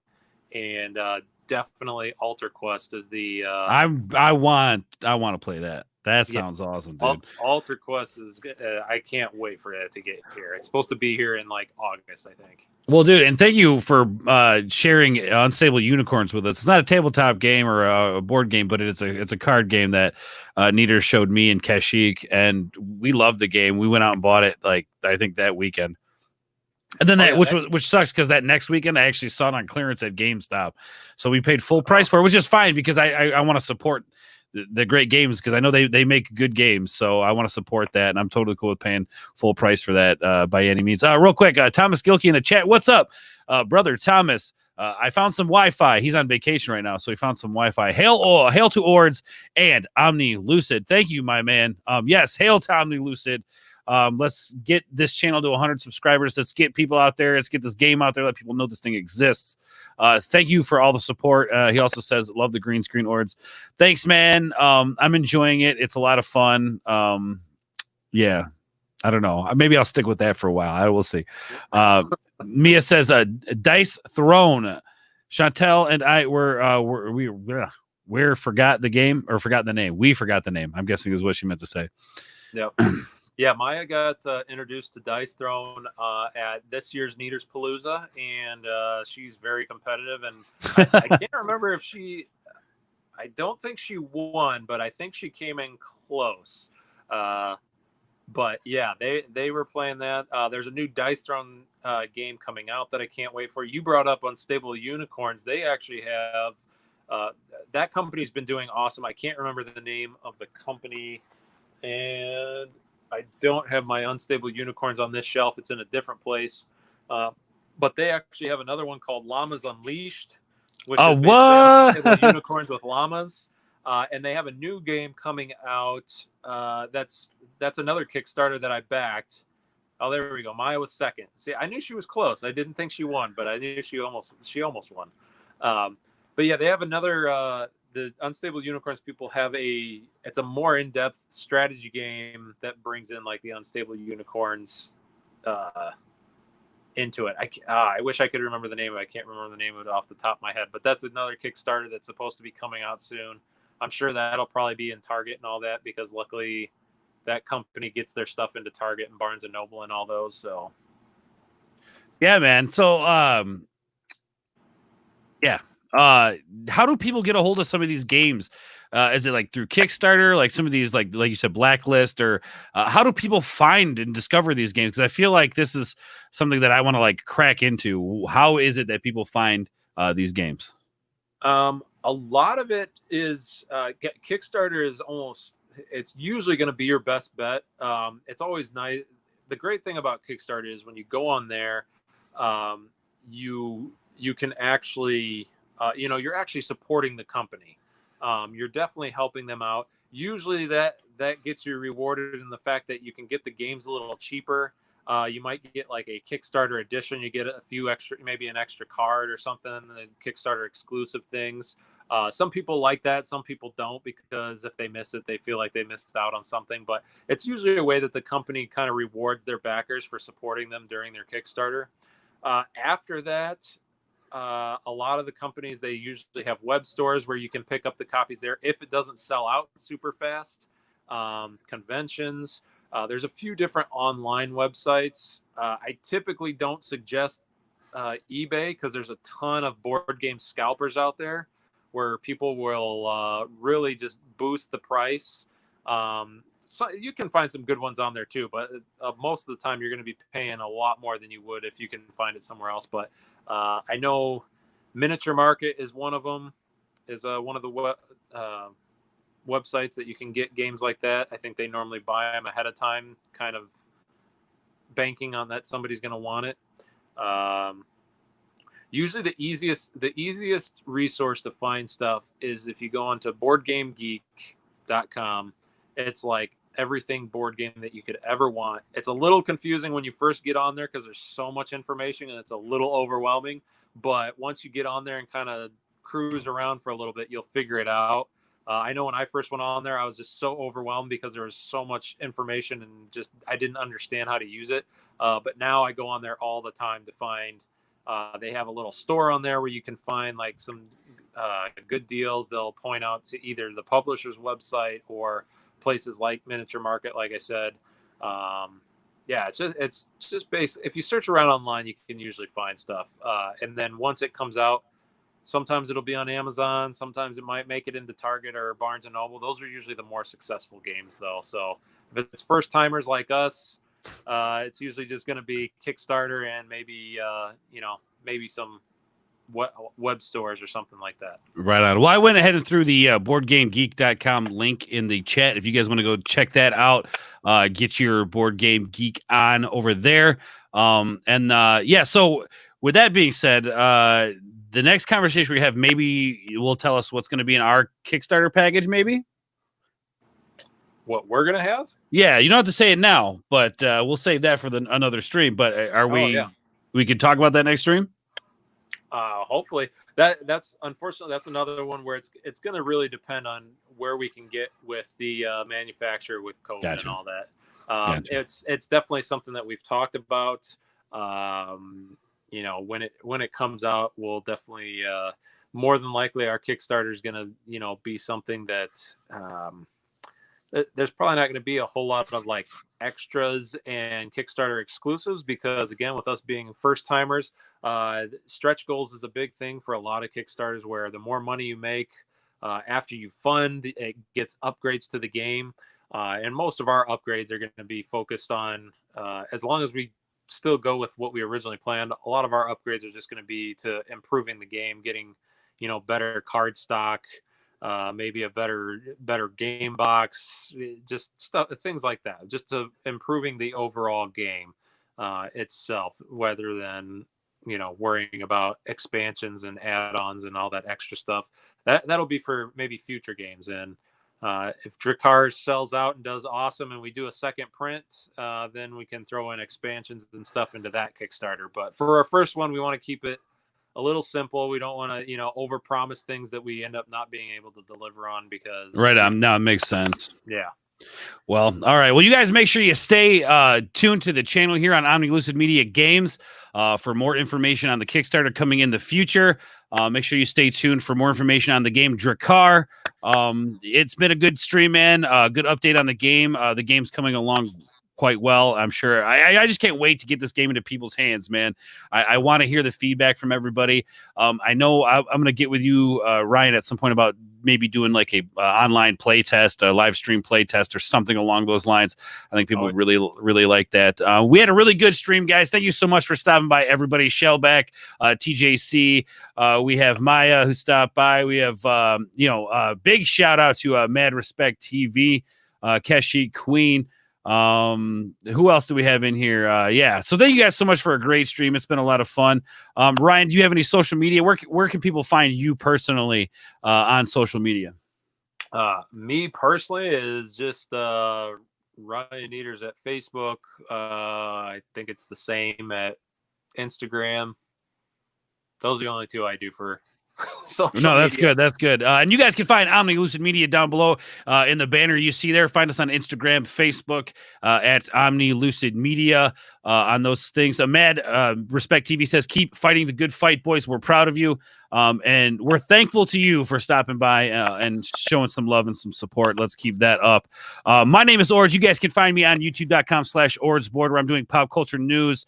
and definitely Alter Quest is the I want to play that. That yeah, sounds awesome, dude. Alter Quest is good. I can't wait for it to get here. It's supposed to be here in like August, I think. Well, dude, and thank you for sharing Unstable Unicorns with us. It's not a tabletop game or a board game, but it's a card game that Nieders showed me and Kashik, and we loved the game. We went out and bought it like I think that weekend. And then which sucks because that next weekend I actually saw it on clearance at GameStop, so we paid full price for it, which is fine because I want to support the great games because I know they make good games, so I want to support that, and I'm totally cool with paying full price for that by any means. Real quick, Thomas Gilkey in the chat. What's up, brother Thomas? I found some Wi-Fi. He's on vacation right now, so he found some Wi-Fi. Hail to Ords and Omni Lucid. Thank you, my man. Yes, hail to Omni Lucid. Let's get this channel to 100 subscribers. Let's get people out there. Let's get this game out there. Let people know this thing exists. Thank you for all the support. He also says, love the green screen Ords. Thanks, man. I'm enjoying it. It's a lot of fun. Yeah, I don't know. Maybe I'll stick with that for a while. I will see. Mia says, Dice Throne. Chantel and I we forgot the game or forgot the name. We forgot the name, I'm guessing is what she meant to say. Yep. Yeah, Maya got introduced to Dice Throne at this year's Nieders Palooza, and she's very competitive. And I can't remember if I don't think she won, but I think she came in close. But yeah, they were playing that. There's a new Dice Throne game coming out that I can't wait for. You brought up Unstable Unicorns. They actually have that company's been doing awesome. I can't remember the name of the company, and I don't have my Unstable Unicorns on this shelf. It's in a different place. But they actually have another one called Llamas Unleashed, which is Unstable Unicorns with llamas. And they have a new game coming out. That's another Kickstarter that I backed. Oh, there we go. Maya was second. See, I knew she was close. I didn't think she won, but I knew she almost won. But yeah, they have another the Unstable Unicorns people have it's a more in-depth strategy game that brings in like the Unstable Unicorns into it. I wish I could remember the name of it. I can't remember the name of it off the top of my head, but that's another Kickstarter that's supposed to be coming out soon. I'm sure that'll probably be in Target and all that because luckily that company gets their stuff into Target and Barnes and Noble and all those. So yeah, man. So yeah. How do people get a hold of some of these games? Is it like through Kickstarter, like some of these, like you said, Blacklist, or how do people find and discover these games? Because I feel like this is something that I want to like crack into. How is it that people find these games? A lot of it is Kickstarter is it's usually going to be your best bet. It's always nice. The great thing about Kickstarter is when you go on there, you can actually you're actually supporting the company. You're definitely helping them out. Usually that gets you rewarded in the fact that you can get the games a little cheaper. You might get like a Kickstarter edition. You get a few extra, maybe an extra card or something, and Kickstarter exclusive things. Some people like that. Some people don't, because if they miss it, they feel like they missed out on something. But it's usually a way that the company kind of rewards their backers for supporting them during their Kickstarter. After that, a lot of the companies, they usually have web stores where you can pick up the copies there if it doesn't sell out super fast. Conventions, there's a few different online websites. I typically don't suggest eBay because there's a ton of board game scalpers out there where people will really just boost the price. So you can find some good ones on there too, but most of the time you're going to be paying a lot more than you would if you can find it somewhere else. But I know Miniature Market is one of them, is one of the websites that you can get games like that. I think they normally buy them ahead of time, kind of banking on that somebody's going to want it. Usually the easiest resource to find stuff is if you go onto boardgamegeek.com. It's like everything board game that you could ever want. It's a little confusing when you first get on there because there's so much information and it's a little overwhelming. But once you get on there and kind of cruise around for a little bit, you'll figure it out. I know when I first went on there, I was just so overwhelmed because there was so much information and just I didn't understand how to use it. But now I go on there all the time to find. They have a little store on there where you can find like some good deals. They'll point out to either the publisher's website or places like Miniature Market, like I said. Yeah, it's just basic. If you search around online, you can usually find stuff. And then once it comes out, sometimes it'll be on Amazon. Sometimes it might make it into Target or Barnes and Noble. Those are usually the more successful games, though. So if it's first timers like us, it's usually just going to be Kickstarter and maybe maybe some web stores or something like that. Right on. Well, I went ahead and threw the boardgamegeek.com link in the chat. If you guys want to go check that out, get your Board Game Geek on over there. So with that being said, the next conversation we have, maybe will tell us what's going to be in our Kickstarter package, maybe? What we're going to have? Yeah, you don't have to say it now, but we'll save that for another stream. But we could talk about that next stream? Hopefully. That's unfortunately that's another one where it's going to really depend on where we can get with the manufacturer with COVID and all that. It's definitely something that we've talked about. When it comes out, we'll definitely more than likely our Kickstarter is going to be something that there's probably not going to be a whole lot of like extras and Kickstarter exclusives because again, with us being first timers, stretch goals is a big thing for a lot of Kickstarters where the more money you make after you fund, it gets upgrades to the game. And most of our upgrades are going to be focused on, as long as we still go with what we originally planned, a lot of our upgrades are just going to be to improving the game, getting, better card stock, maybe a better game box, just things like that, just to improving the overall game itself, rather than worrying about expansions and add-ons and all that extra stuff. That'll be for maybe future games. And if Drakkar sells out and does awesome and we do a second print, then we can throw in expansions and stuff into that Kickstarter. But for our first one, we want to keep it a little simple. We don't want to, overpromise things that we end up not being able to deliver on because. Right on. Now it makes sense. Yeah. Well, all right. Well, you guys make sure you stay tuned to the channel here on Omni Lucid Media Games for more information on the Kickstarter coming in the future. Make sure you stay tuned for more information on the game Drakkar. It's been a good stream, man. Good update on the game. The game's coming along quite well, I'm sure. I just can't wait to get this game into people's hands, man. I want to hear the feedback from everybody. I know I'm going to get with you, Ryan, at some point about maybe doing like a online play test, a live stream play test or something along those lines. I think people would really like that. We had a really good stream, guys. Thank you so much for stopping by, everybody. Shellback, TJC. We have Maya who stopped by. We have, big shout out to Mad Respect TV, Keshi Queen. Who else do we have in here? So thank you guys so much for a great stream. It's been a lot of fun. Ryan, do you have any social media? Where can people find you personally on social media? Me personally is just Ryan Nieders at Facebook. I think it's the same at Instagram. Those are the only two I do for No, that's media. Good. That's good. And you guys can find Omni Lucid Media down below in the banner you see there. Find us on Instagram, Facebook at Omni Lucid Media on those things. Mad Respect TV says, keep fighting the good fight, boys. We're proud of you. And we're thankful to you for stopping by and showing some love and some support. Let's keep that up. My name is Ords. You guys can find me on youtube.com/OrdsBoard where I'm doing pop culture news,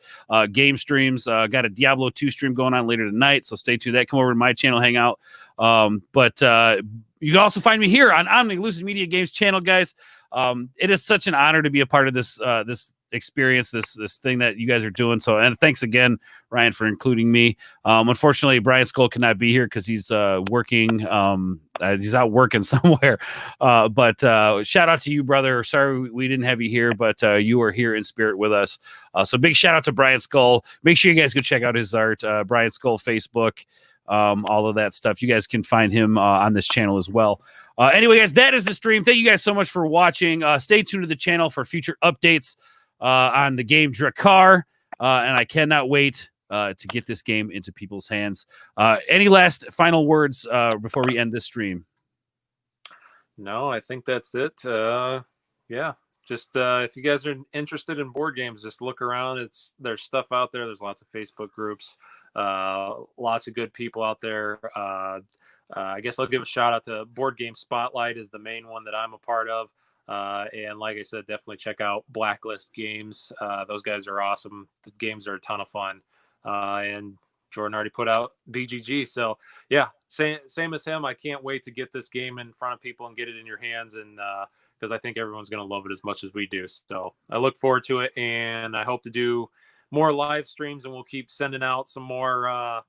game streams. Got a Diablo 2 stream going on later tonight, so stay tuned. Come over to my channel, hang out. But you can also find me here on Omni Lucid Media Games channel, guys. It is such an honor to be a part of this experience, this thing that you guys are doing. So, and thanks again, Ryan, for including me. Unfortunately, Brian Skull cannot be here because he's working. He's out working somewhere. But shout out to you, brother. Sorry we didn't have you here, but you are here in spirit with us. So big shout out to Brian Skull. Make sure you guys go check out his art. Brian Skull Facebook, all of that stuff. You guys can find him on this channel as well. Anyway, guys, that is the stream. Thank you guys so much for watching. Stay tuned to the channel for future updates on the game Drakkar. And I cannot wait to get this game into people's hands. Any last final words before we end this stream? No, I think that's it. Yeah, just if you guys are interested in board games, just look around. There's stuff out there. There's lots of Facebook groups, lots of good people out there. I guess I'll give a shout out to Board Game Spotlight is the main one that I'm a part of. And like I said, definitely check out Blacklist Games. Those guys are awesome. The games are a ton of fun. And Jordan already put out BGG. So yeah, same as him. I can't wait to get this game in front of people and get it in your hands. And because I think everyone's going to love it as much as we do. So I look forward to it. And I hope to do more live streams, and we'll keep sending out some more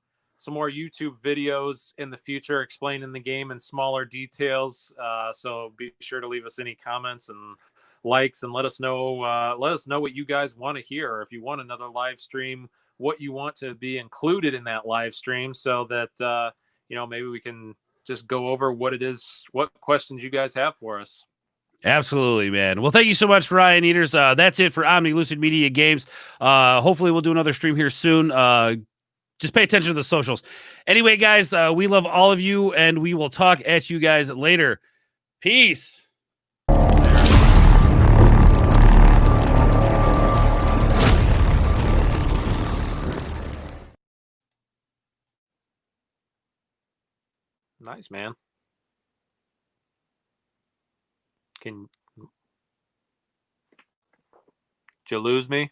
YouTube videos in the future explaining the game in smaller details. So be sure to leave us any comments and likes, and let us know what you guys want to hear, or if you want another live stream, what you want to be included in that live stream, so that maybe we can just go over what questions you guys have for us. Absolutely, man. Well, thank you so much, Ryan Nieders. That's it for Omni Lucid Media Games. Hopefully we'll do another stream here soon. Just pay attention to the socials. Anyway, guys, we love all of you, and we will talk at you guys later. Peace. Nice, man. Did you lose me?